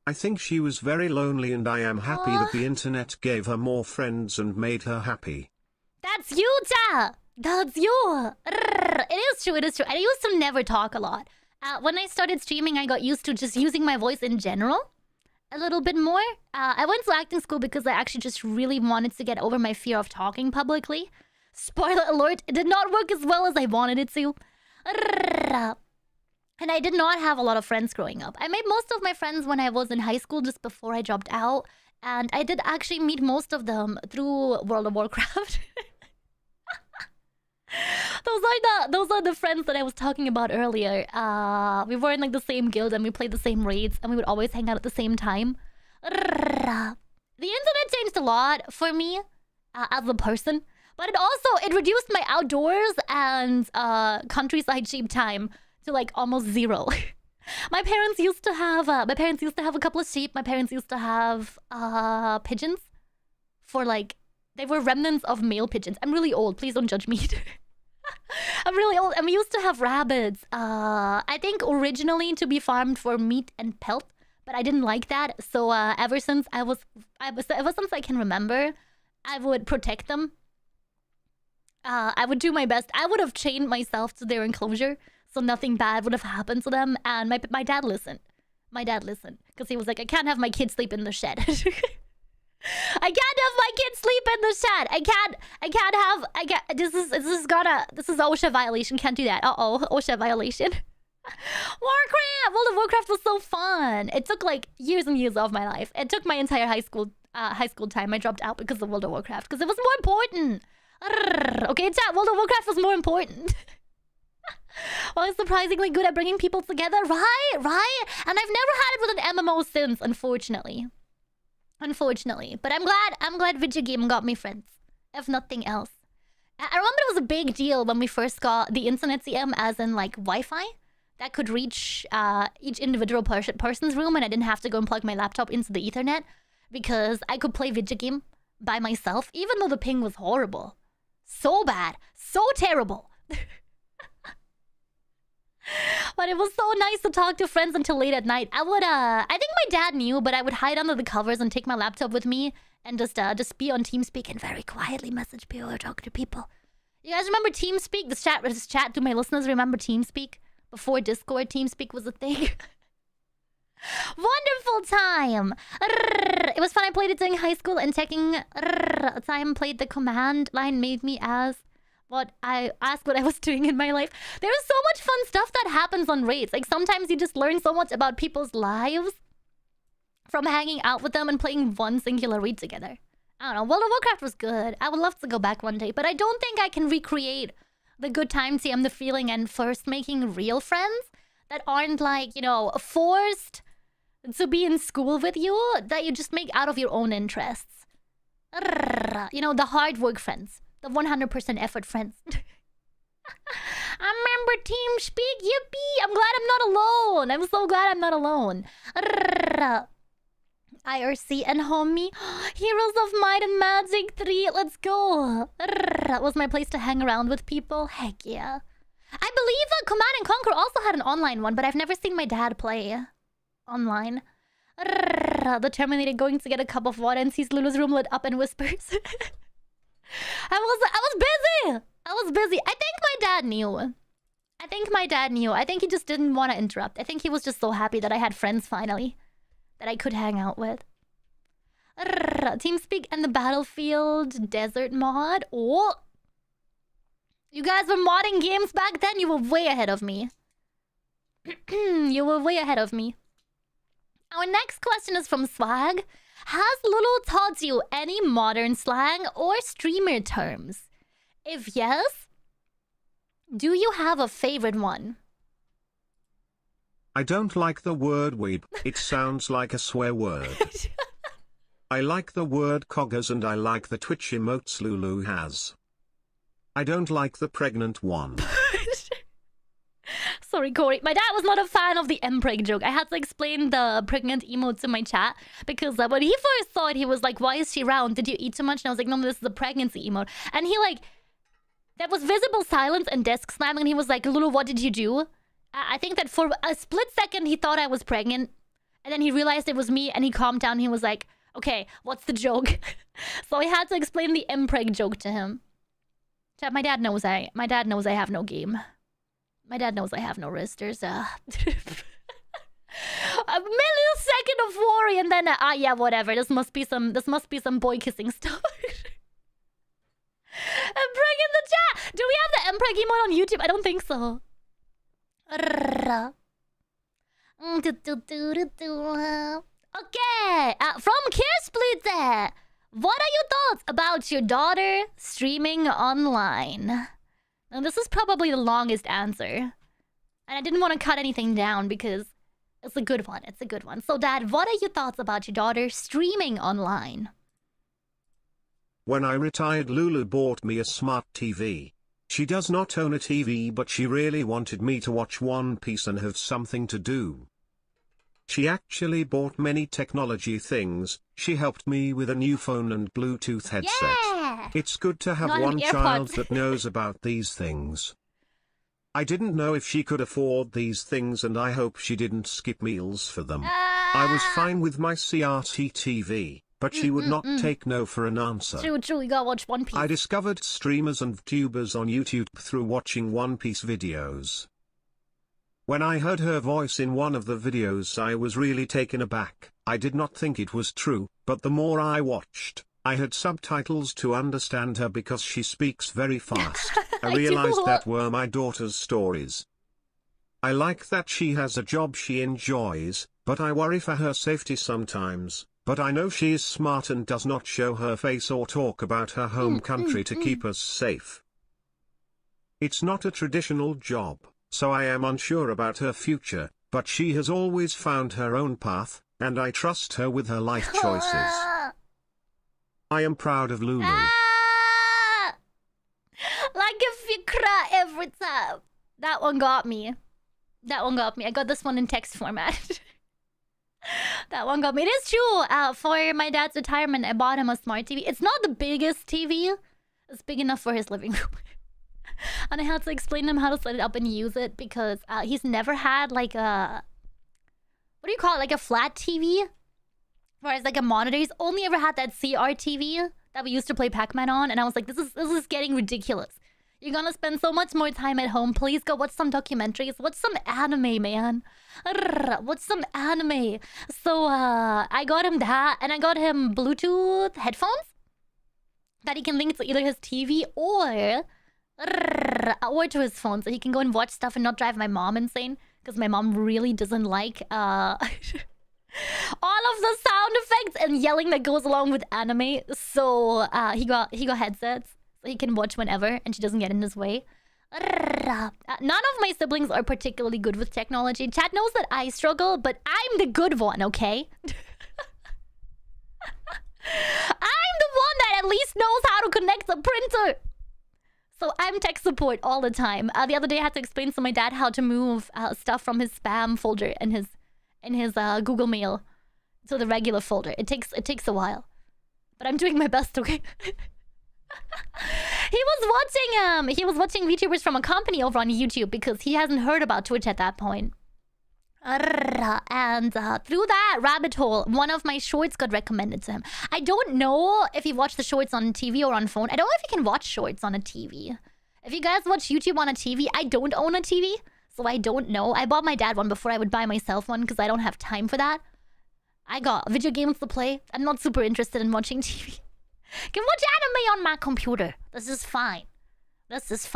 I think she was very lonely, and I am happy that the internet gave her more friends and made her happy. That's you, Ja! That's you! It is true, it is true. I used to never talk a lot. When I started streaming, I got used to just using my voice in general a little bit more. I went to acting school because I actually just really wanted to get over my fear of talking publicly. Spoiler alert, it did not work as well as I wanted it to. And I did not have a lot of friends growing up. I made most of my friends when I was in high school, just before I dropped out. And I did actually meet most of them through World of Warcraft. Those are the friends that I was talking about earlier. We were in like the same guild and we played the same raids and we would always hang out at the same time. The internet changed a lot for me as a person, but it reduced my outdoors and countryside sheep time to like almost zero. My parents used to have a couple of sheep. My parents used to have pigeons for like they were remnants of male pigeons. I'm really old. Please don't judge me. I'm really old. And we used to have rabbits. I think originally to be farmed for meat and pelt, but I didn't like that. So ever since I can remember, I would protect them. I would do my best. I would have chained myself to their enclosure so nothing bad would have happened to them. And my dad listened. My dad listened because he was like, I can't have my kids sleep in the shed. I can't have my kids sleep in the shed. This is OSHA violation. Can't do that. OSHA violation. Warcraft! World of Warcraft was so fun. It took like years and years of my life. It took my entire high school time. I dropped out because of World of Warcraft because it was more important. Okay, chat. World of Warcraft was more important. Well, it's surprisingly good at bringing people together, right? And I've never had it with an MMO since, unfortunately. But I'm glad video game got me friends, if nothing else. I remember it was a big deal when we first got the internet CM, as in like Wi-Fi that could reach each individual person's room, and I didn't have to go and plug my laptop into the Ethernet because I could play video game by myself, even though the ping was horrible, so bad, so terrible. But it was so nice to talk to friends until late at night. I think my dad knew, but I would hide under the covers and take my laptop with me and just be on TeamSpeak and very quietly message people or talk to people. You guys remember TeamSpeak? This chat to my listeners, remember TeamSpeak? Before Discord, TeamSpeak was a thing. Wonderful time! It was fun. I played it during high school and taking time played the command line made me ask what I was doing in my life. There is so much fun stuff that happens on raids. Like sometimes you just learn so much about people's lives from hanging out with them and playing one singular raid together. I don't know. World of Warcraft was good. I would love to go back one day, but I don't think I can recreate the good times and the feeling and first making real friends that aren't like, you know, forced to be in school with you, that you just make out of your own interests. You know, the hard work friends. The 100% effort friends. I remember TeamSpeak. Yippee! I'm glad I'm not alone. I'm so glad I'm not alone. IRC and homie. Heroes of Might and Magic 3. Let's go. That was my place to hang around with people. Heck yeah. I believe Command and Conquer also had an online one, but I've never seen my dad play online. The Terminator going to get a cup of water and sees Lulu's room lit up and whispers. I was busy. I think my dad knew. I think he just didn't want to interrupt. I think he was just so happy that I had friends finally that I could hang out with. TeamSpeak and the Battlefield Desert mod. Oh, you guys were modding games back then. You were way ahead of me. Our next question is from Swag. Has Lulu taught you any modern slang or streamer terms? If yes, do you have a favorite one? I don't like the word weeb. It sounds like a swear word. I like the word coggers and I like the Twitch emotes Lulu has. I don't like the pregnant one. Sorry, Corey. My dad was not a fan of the M-preg joke. I had to explain the pregnant emote to my chat because when he first saw it, he was like, why is she round? Did you eat too much? And I was like, no, this is a pregnancy emote. And he like, there was visible silence and desk slamming. And he was like, Lulu, what did you do? I think that for a split second, he thought I was pregnant. And then he realized it was me and he calmed down. He was like, okay, what's the joke? So I had to explain the M-preg joke to him. Chat, my dad knows I have no game. My dad knows I have no wrist. There's a millisecond of worry, and then yeah, whatever. This must be some boy kissing stuff. M-preg in the chat. Do we have the M-preg emote on YouTube? I don't think so. Okay, from Kirspluter. What are your thoughts about your daughter streaming online? Now, this is probably the longest answer. And I didn't want to cut anything down because it's a good one. It's a good one. So, Dad, what are your thoughts about your daughter streaming online? When I retired, Lulu bought me a smart TV. She does not own a TV, but she really wanted me to watch One Piece and have something to do. She actually bought many technology things. She helped me with a new phone and Bluetooth headset. Yeah! It's good to have one child that knows about these things. I didn't know if she could afford these things, and I hope she didn't skip meals for them. I was fine with my CRT TV, but she would not take no for an answer. True, you gotta watch One Piece. I discovered streamers and VTubers on YouTube through watching One Piece videos. When I heard her voice in one of the videos, I was really taken aback. I did not think it was true, but the more I watched, I had subtitles to understand her because she speaks very fast. I realized that were my daughter's stories. I like that she has a job she enjoys, but I worry for her safety sometimes. But I know she is smart and does not show her face or talk about her home country to keep us safe. It's not a traditional job, so I am unsure about her future, but she has always found her own path, and I trust her with her life choices. I am proud of Lulu. Like if you cry every time. That one got me. I got this one in text format. That one got me. It is true. For my dad's retirement, I bought him a smart TV. It's not the biggest TV. It's big enough for his living room. And I had to explain to him how to set it up and use it because he's never had like a... What do you call it? Like a flat TV? Whereas like a monitor. He's only ever had that CRTV that we used to play Pac-Man on. And I was like, this is getting ridiculous. You're gonna spend so much more time at home. Please go watch some documentaries. Watch some anime, man. Watch some anime. So I got him that, and I got him Bluetooth headphones that he can link to either his TV or to his phone, so he can go and watch stuff and not drive my mom insane. Because my mom really doesn't like all of the sound effects and yelling that goes along with anime. So he got headsets. So he can watch whenever, and she doesn't get in his way. None of my siblings are particularly good with technology. Chat knows that I struggle, but I'm the good one, okay? I'm the one that at least knows how to connect the printer. So I'm tech support all the time. The other day I had to explain to my dad how to move stuff from his spam folder in his Google Mail to the regular folder. It takes a while, but I'm doing my best, okay? He was watching VTubers from a company over on YouTube because he hasn't heard about Twitch at that point. And through that rabbit hole, one of my shorts got recommended to him. I don't know if he watched the shorts on TV or on phone. I don't know if you can watch shorts on a TV. If you guys watch YouTube on a TV, I don't own a TV, so I don't know. I bought my dad one before I would buy myself one because I don't have time for that. I got video games to play. I'm not super interested in watching TV. Can watch anime on my computer. This is fine. He saw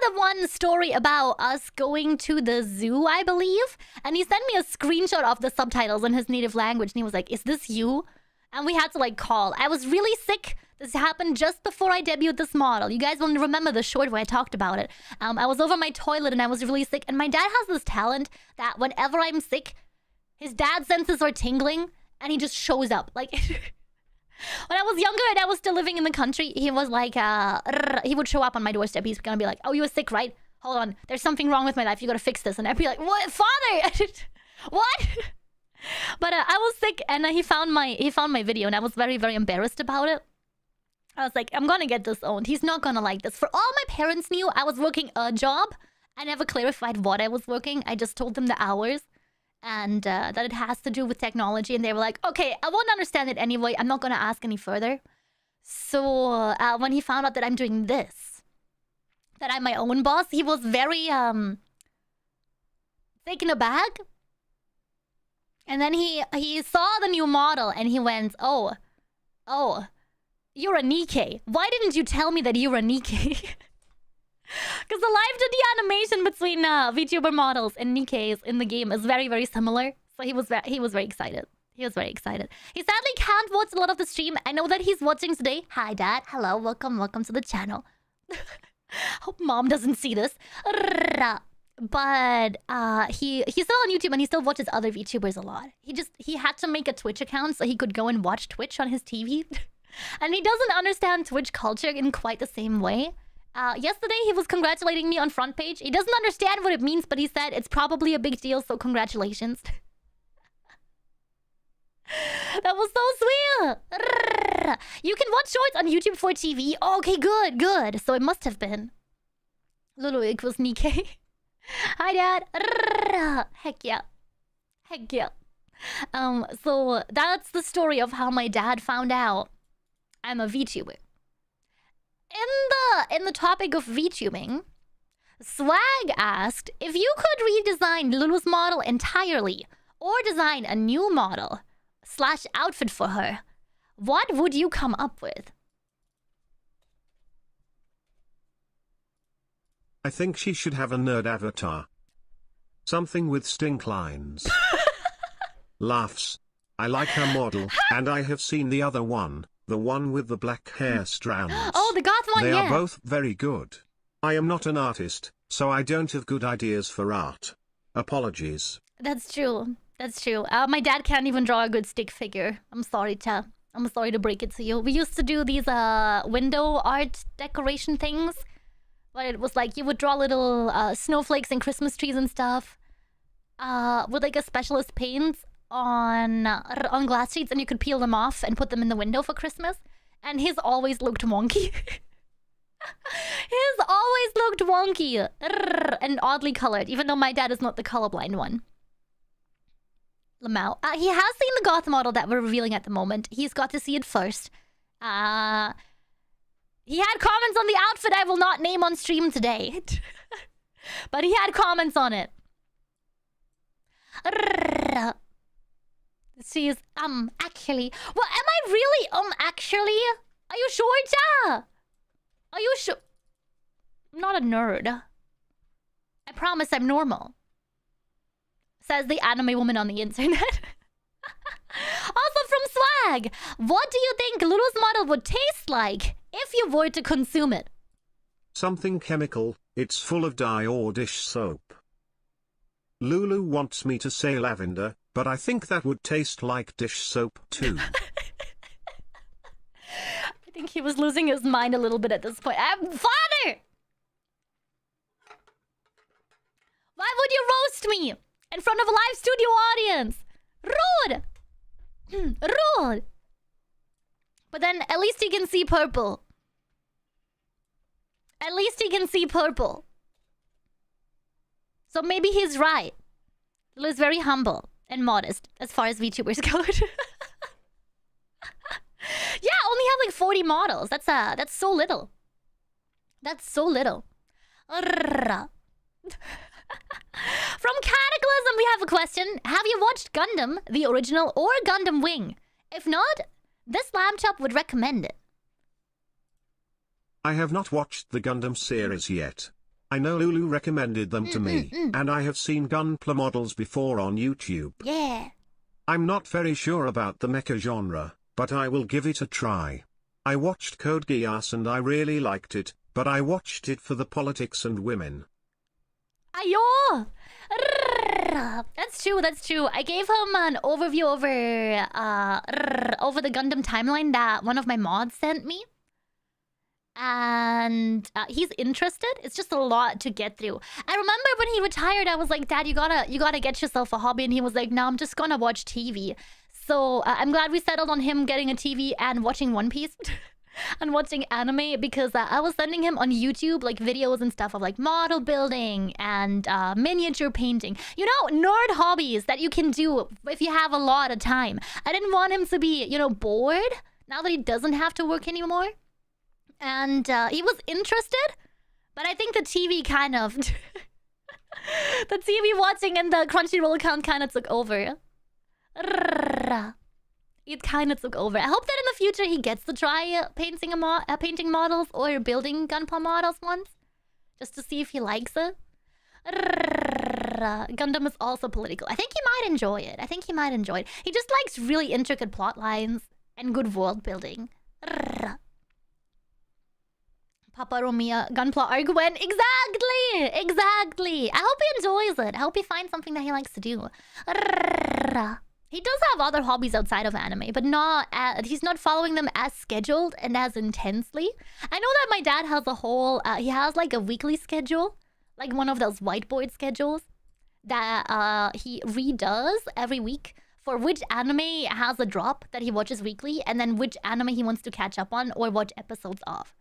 the one story about us going to the zoo, I believe. And he sent me a screenshot of the subtitles in his native language. And he was like, is this you? And we had to like call. I was really sick. This happened just before I debuted this model. You guys will remember the short where I talked about it. I was over my toilet and I was really sick. And my dad has this talent that whenever I'm sick, his dad senses are tingling. And he just shows up. Like, when I was younger and I was still living in the country, he was like, he would show up on my doorstep. He's gonna be like, oh, you were sick, right? Hold on. There's something wrong with my life. You gotta fix this. And I'd be like, what? Father! What? But I was sick and he found my video and I was very, very embarrassed about it. I was like, I'm gonna get this owned. He's not gonna like this. For all my parents knew I was working a job. I never clarified what I was working. I just told them the hours. And that it has to do with technology. And they were like, okay, I won't understand it anyway. I'm not going to ask any further. So when he found out that I'm doing this, that I'm my own boss, he was very taken aback. And then he saw the new model and he went, oh, you're a Nikkei. Why didn't you tell me that you're a Nikkei? Because the live 2D animation between VTuber models and Nikkei's in the game is very, very similar. So he was very excited. He was very excited. He sadly can't watch a lot of the stream. I know that he's watching today. Hi, Dad. Hello. Welcome to the channel. Hope Mom doesn't see this. But he's still on YouTube and he still watches other VTubers a lot. He had to make a Twitch account so he could go and watch Twitch on his TV. And he doesn't understand Twitch culture in quite the same way. Yesterday he was congratulating me on front page. He doesn't understand what it means, but he said it's probably a big deal, so congratulations. That was so sweet. You can watch shorts on YouTube for TV. Oh, okay, good. So it must have been Lulu equals Nikkei. Hi, Dad. Heck yeah. So that's the story of how my dad found out I'm a VTuber. In the topic of VTubing, Swag asked if you could redesign Lulu's model entirely or design a new model / outfit for her, what would you come up with? I think she should have a nerd avatar. Something with stink lines. Laughs. I like her model, and I have seen the other one, the one with the black hair strands. Oh, the goth one, They yeah. are both very good. I am not an artist, so I don't have good ideas for art. Apologies. That's true. My dad can't even draw a good stick figure. I'm sorry to break it to you. We used to do these window art decoration things. But it was like you would draw little snowflakes and Christmas trees and stuff with like a specialist paint on glass sheets, and you could peel them off and put them in the window for Christmas. And his always looked wonky. And oddly colored, even though my dad is not the colorblind one. Lamau. He has seen the goth model that we're revealing at the moment. He's got to see it first. He had comments on the outfit I will not name on stream today. But he had comments on it. She's, actually. Well, am I really, actually? Are you sure, Ja? Are you sure? I'm not a nerd. I promise I'm normal. Says the anime woman on the internet. Also from Swag, what do you think Lulu's model would taste like if you were to consume it? Something chemical, it's full of dye or dish soap. Lulu wants me to say lavender, but I think that would taste like dish soap too. I think he was losing his mind a little bit at this point. Father! Why would you roast me in front of a live studio audience? Rude! Rude! But then at least he can see purple. At least he can see purple. So maybe he's right. Lulu's very humble and modest as far as VTubers go. Yeah, only have like 40 models. That's so little. That's so little. From Cataclysm, we have a question. Have you watched Gundam, the original, or Gundam Wing? If not, this lamb chop would recommend it. I have not watched the Gundam series yet. I know Lulu recommended them to me, and I have seen Gunpla models before on YouTube. Yeah. I'm not very sure about the mecha genre, but I will give it a try. I watched Code Geass and I really liked it, but I watched it for the politics and women. Ayo! That's true. I gave him an overview over the Gundam timeline that one of my mods sent me. And he's interested. It's just a lot to get through. I remember when he retired, I was like, Dad, you gotta get yourself a hobby. And he was like, no, I'm just gonna watch TV. So I'm glad we settled on him getting a TV and watching One Piece. And watching anime, because I was sending him on YouTube like videos and stuff of like model building and miniature painting. You know, nerd hobbies that you can do if you have a lot of time. I didn't want him to be, bored now that he doesn't have to work anymore. And he was interested, but I think the TV kind of... the TV watching and the Crunchyroll account kind of took over. It kind of took over. I hope that in the future he gets to try painting models or building Gunpla models once. just to see if he likes it. Gundam is also political. I think he might enjoy it. He just likes really intricate plot lines and good world building. Papa Romia, Gunpla Arguen. Exactly. I hope he enjoys it. I hope he finds something that he likes to do. He does have other hobbies outside of anime, but he's not following them as scheduled and as intensely. I know that my dad has a whole, he has like a weekly schedule, like one of those whiteboard schedules that he redoes every week for which anime has a drop that he watches weekly, and then which anime he wants to catch up on or watch episodes of.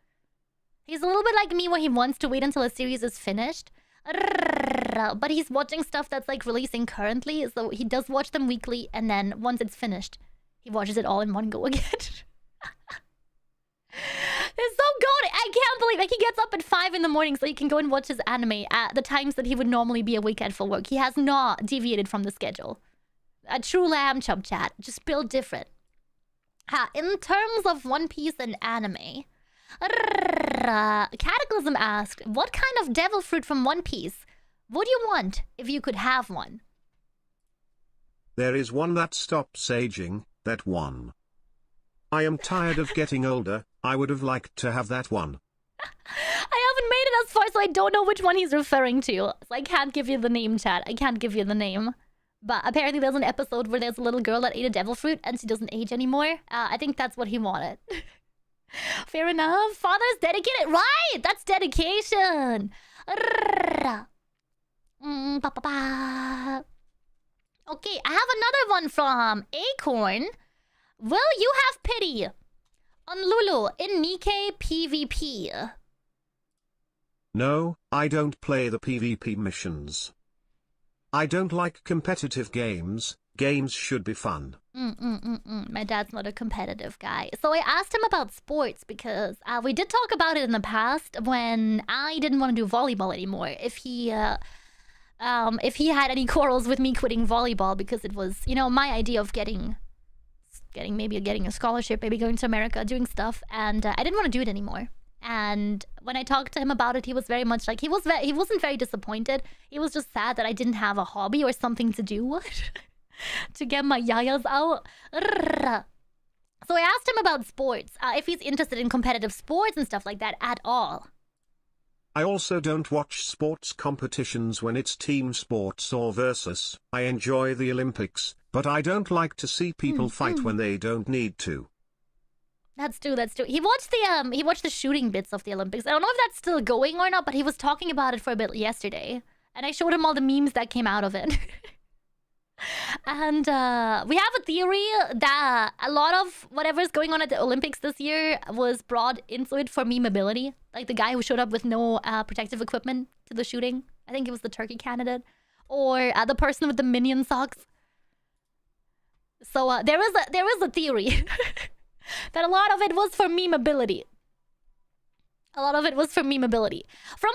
He's a little bit like me where he wants to wait until a series is finished. But he's watching stuff that's like releasing currently, so he does watch them weekly, and then once it's finished, he watches it all in one go again. It's so good. I can't believe he gets up at 5 in the morning so he can go and watch his anime at the times that he would normally be awake at for work. He has not deviated from the schedule. A true lamb, chub chat, just built different. In terms of One Piece and anime, Cataclysm asked, what kind of devil fruit from One Piece would you want if you could have one? There is one that stops aging, that one. I am tired of getting older, I would have liked to have that one. I haven't made it as far, so I don't know which one he's referring to. So I can't give you the name, chat. I can't give you the name. But apparently there's an episode where there's a little girl that ate a devil fruit and she doesn't age anymore. I think that's what he wanted. Fair enough. Father's dedicated. Right! That's dedication. Okay, I have another one from Acorn. Will you have pity on Lulu in Nikkei PvP? No, I don't play the PvP missions. I don't like competitive games. Games should be fun. My dad's not a competitive guy. So I asked him about sports because we did talk about it in the past when I didn't want to do volleyball anymore. If he had any quarrels with me quitting volleyball because it was, my idea of getting a scholarship, maybe going to America, doing stuff, and I didn't want to do it anymore. And when I talked to him about it, he was very much like, he wasn't very disappointed. He was just sad that I didn't have a hobby or something to do to get my yayas out. So I asked him about sports, if he's interested in competitive sports and stuff like that at all. I also don't watch sports competitions when it's team sports or versus. I enjoy the Olympics, but I don't like to see people fight when they don't need to. That's true. He watched the shooting bits of the Olympics. I don't know if that's still going or not, but he was talking about it for a bit yesterday. And I showed him all the memes that came out of it. And we have a theory that a lot of whatever's going on at the Olympics this year was brought into it for memeability. Like the guy who showed up with no protective equipment to the shooting. I think it was the Turkey candidate. Or the person with the minion socks. So there is a theory that a lot of it was for memeability. From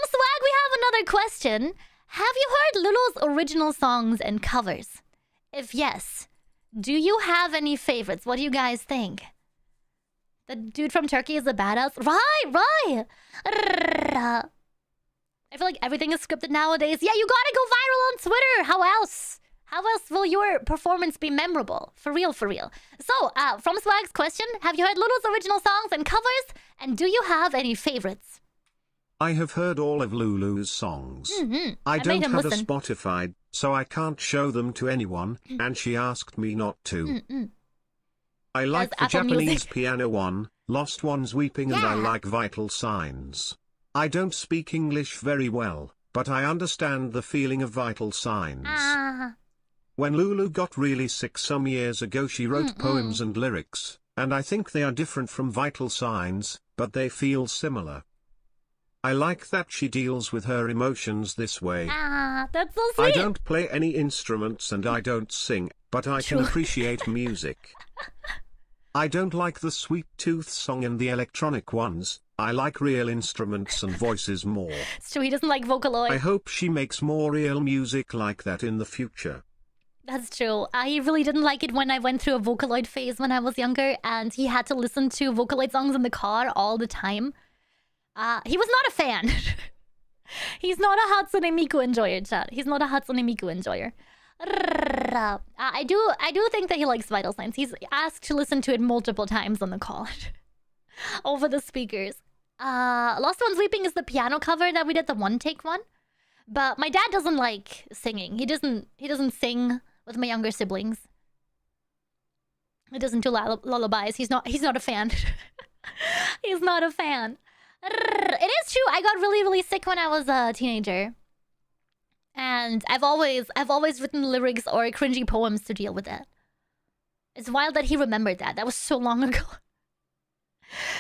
Swag, we have another question. Have you heard Lulu's original songs and covers? If yes, do you have any favorites? What do you guys think? The dude from Turkey is a badass? Right! I feel like everything is scripted nowadays. Yeah, you gotta go viral on Twitter. How else? How else will your performance be memorable? For real. So, from Swag's question, have you heard Lulu's original songs and covers? And do you have any favorites? I have heard all of Lulu's songs. I don't have a Spotify, so I can't show them to anyone, and she asked me not to. I like the Japanese piano one, Lost Ones Weeping, and I like Vital Signs. I don't speak English very well, but I understand the feeling of Vital Signs. When Lulu got really sick some years ago, she wrote poems and lyrics, and I think they are different from Vital Signs, but they feel similar. I like that she deals with her emotions this way. That's so sweet. I don't play any instruments and I don't sing, but I can appreciate music. I don't like the Sweet Tooth song and the electronic ones. I like real instruments and voices more. It's true, he doesn't like Vocaloid. I hope she makes more real music like that in the future. That's true. He really didn't like it when I went through a Vocaloid phase when I was younger, and he had to listen to Vocaloid songs in the car all the time. He was not a fan. He's not a Hatsune Miku enjoyer, chat. He's not a Hatsune Miku enjoyer. I do think that he likes Vital Signs. He's asked to listen to it multiple times on the call. Over the speakers. Lost One's Weeping is the piano cover that we did, the one-take one. But my dad doesn't like singing. He doesn't sing with my younger siblings. He doesn't do lullabies. He's not a fan. He's not a fan. It is true. I got really, really sick when I was a teenager. And I've always written lyrics or cringy poems to deal with it. It's wild that he remembered that. That was so long ago.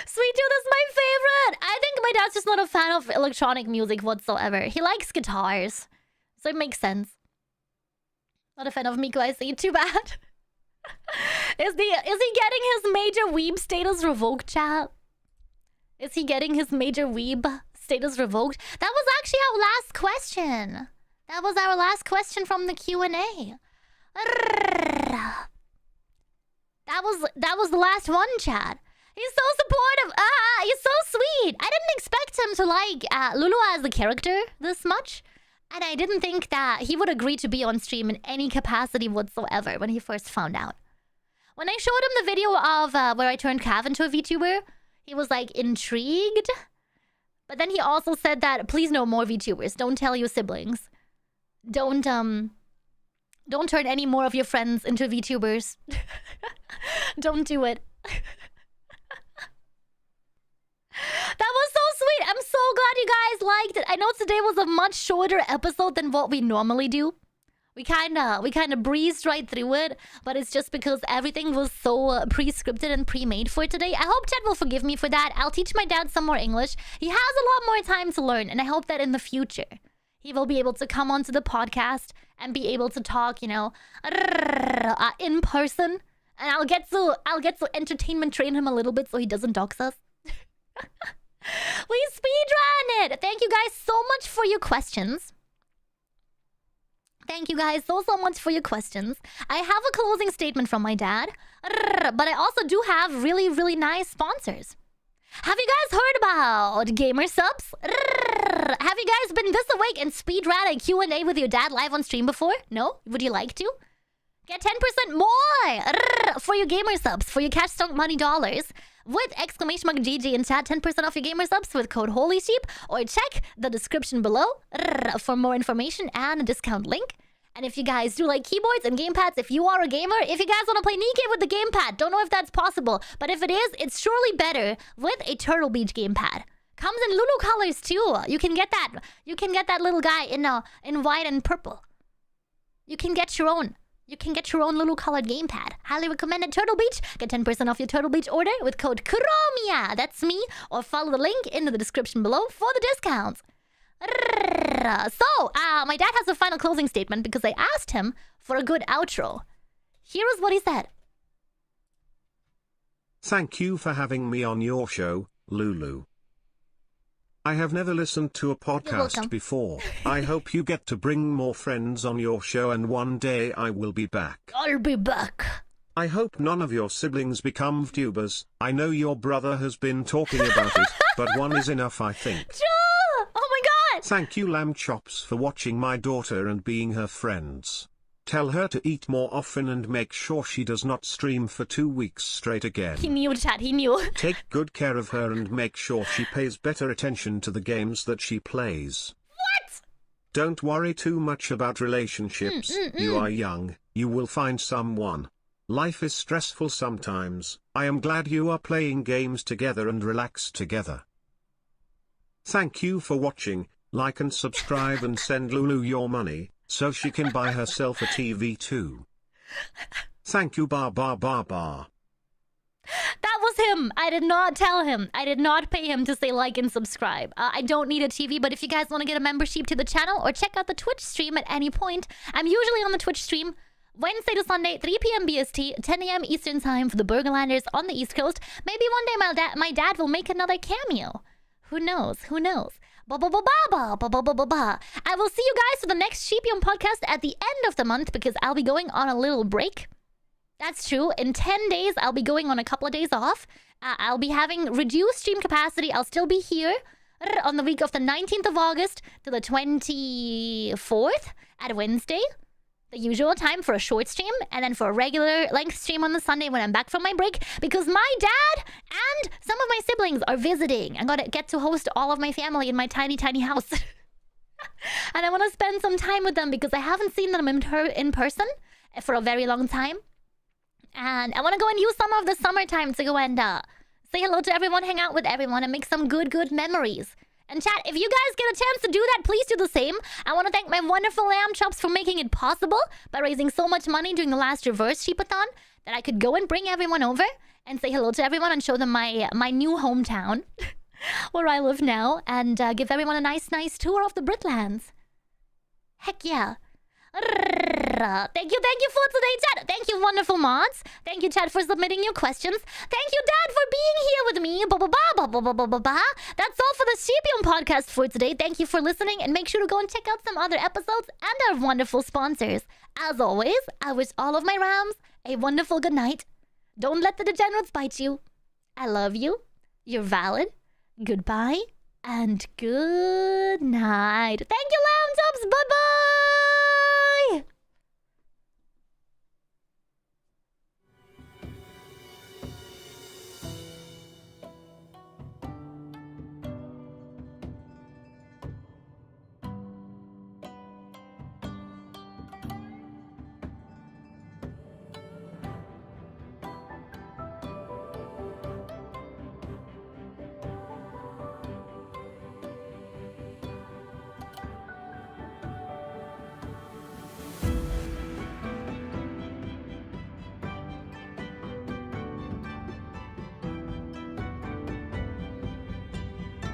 Sweet Tooth is my favorite. I think my dad's just not a fan of electronic music whatsoever. He likes guitars, so it makes sense. Not a fan of Miku, I see. Too bad. Is he getting his major weeb status revoked, chat? Is he getting his major weeb status revoked? That was actually our last question. That was our last question from the Q&A. That was the last one, chat. He's so supportive. He's so sweet. I didn't expect him to like Lulu as a character this much. And I didn't think that he would agree to be on stream in any capacity whatsoever when he first found out. When I showed him the video of where I turned Cav into a VTuber, he was like intrigued. But then he also said that please no more VTubers. Don't tell your siblings. Don't turn any more of your friends into VTubers. Don't do it. That was so sweet. I'm so glad you guys liked it. I know today was a much shorter episode than what we normally do. We kind of breezed right through it, but it's just because everything was so pre-scripted and pre-made for today. I hope Chad will forgive me for that. I'll teach my dad some more English. He has a lot more time to learn, and I hope that in the future he will be able to come onto the podcast and be able to talk, you know, in person. And I'll get to entertainment train him a little bit so he doesn't dox us. We speedrun it. Thank you guys so much for your questions. Thank you guys so much for your questions. I have a closing statement from my dad, but I also do have really, really nice sponsors. Have you guys heard about gamer subs? Have you guys been this awake and speedrun a Q&A with your dad live on stream before? No? Would you like to? Get 10% more for your gamer subs, for your Cash Stunk Money dollars. With !GG in chat, 10% off your gamer subs with code HOLYSHEEP, or check the description below for more information and a discount link. And if you guys do like keyboards and gamepads, if you are a gamer, if you guys want to play Nikke with the gamepad, don't know if that's possible, but if it is, it's surely better with a Turtle Beach gamepad. Comes in Lulu colors too. You can get that. You can get that little guy in white and purple. You can get your own. You can get your own Lulu colored gamepad. Highly recommended. Turtle Beach. Get 10% off your Turtle Beach order with code Kuromiya. That's me. Or follow the link in the description below for the discounts. So, my dad has a final closing statement because I asked him for a good outro. Here is what he said. Thank you for having me on your show, Lulu. I have never listened to a podcast before. I hope you get to bring more friends on your show, and one day I will be back. I'll be back. I hope none of your siblings become VTubers. I know your brother has been talking about it, but one is enough, I think. Oh my god! Thank you, Lamb Chops, for watching my daughter and being her friends. Tell her to eat more often and make sure she does not stream for 2 weeks straight again. He knew, chat, he knew. Take good care of her and make sure she pays better attention to the games that she plays. What? Don't worry too much about relationships. You are young, you will find someone. Life is stressful sometimes. I am glad you are playing games together and relax together. Thank you for watching. Like and subscribe and send Lulu your money, so she can buy herself a TV too. Thank you, That was him. I did not tell him. I did not pay him to say like and subscribe. I don't need a TV, but if you guys want to get a membership to the channel or check out the Twitch stream at any point, I'm usually on the Twitch stream Wednesday to Sunday, 3 p.m. BST, 10 a.m. Eastern Time for the Burgerlanders on the East Coast. Maybe one day my dad will make another cameo. Who knows? Who knows? I will see you guys for the next SHEEPIUM podcast at the end of the month because I'll be going on a little break. That's true. In 10 days, I'll be going on a couple of days off. I'll be having reduced stream capacity. I'll still be here. on the week of the 19th of August to the 24th at Wednesday. The usual time for a short stream, and then for a regular length stream on the Sunday when I'm back from my break, because my dad and some of my siblings are visiting. I'm gonna get to host all of my family in my tiny, tiny house. And I want to spend some time with them because I haven't seen them in person for a very long time. And I want to go and use some of the summertime to go and say hello to everyone, hang out with everyone, and make some good memories. And chat, if you guys get a chance to do that, please do the same. I want to thank my wonderful lamb chops for making it possible by raising so much money during the last reverse sheepathon that I could go and bring everyone over and say hello to everyone and show them my new hometown where I live now, and give everyone a nice tour of the Britlands. Heck yeah. Thank you for today, chat. Thank you, wonderful mods. Thank you, chat, for submitting your questions. Thank you, Dad, for being here with me. That's all for the SHEEPIUM podcast for today. Thank you for listening, and make sure to go and check out some other episodes and our wonderful sponsors. As always, I wish all of my rams a wonderful good night. Don't let the degenerates bite you. I love you. You're valid. Goodbye and good night. Thank you, lamb chops. Bye.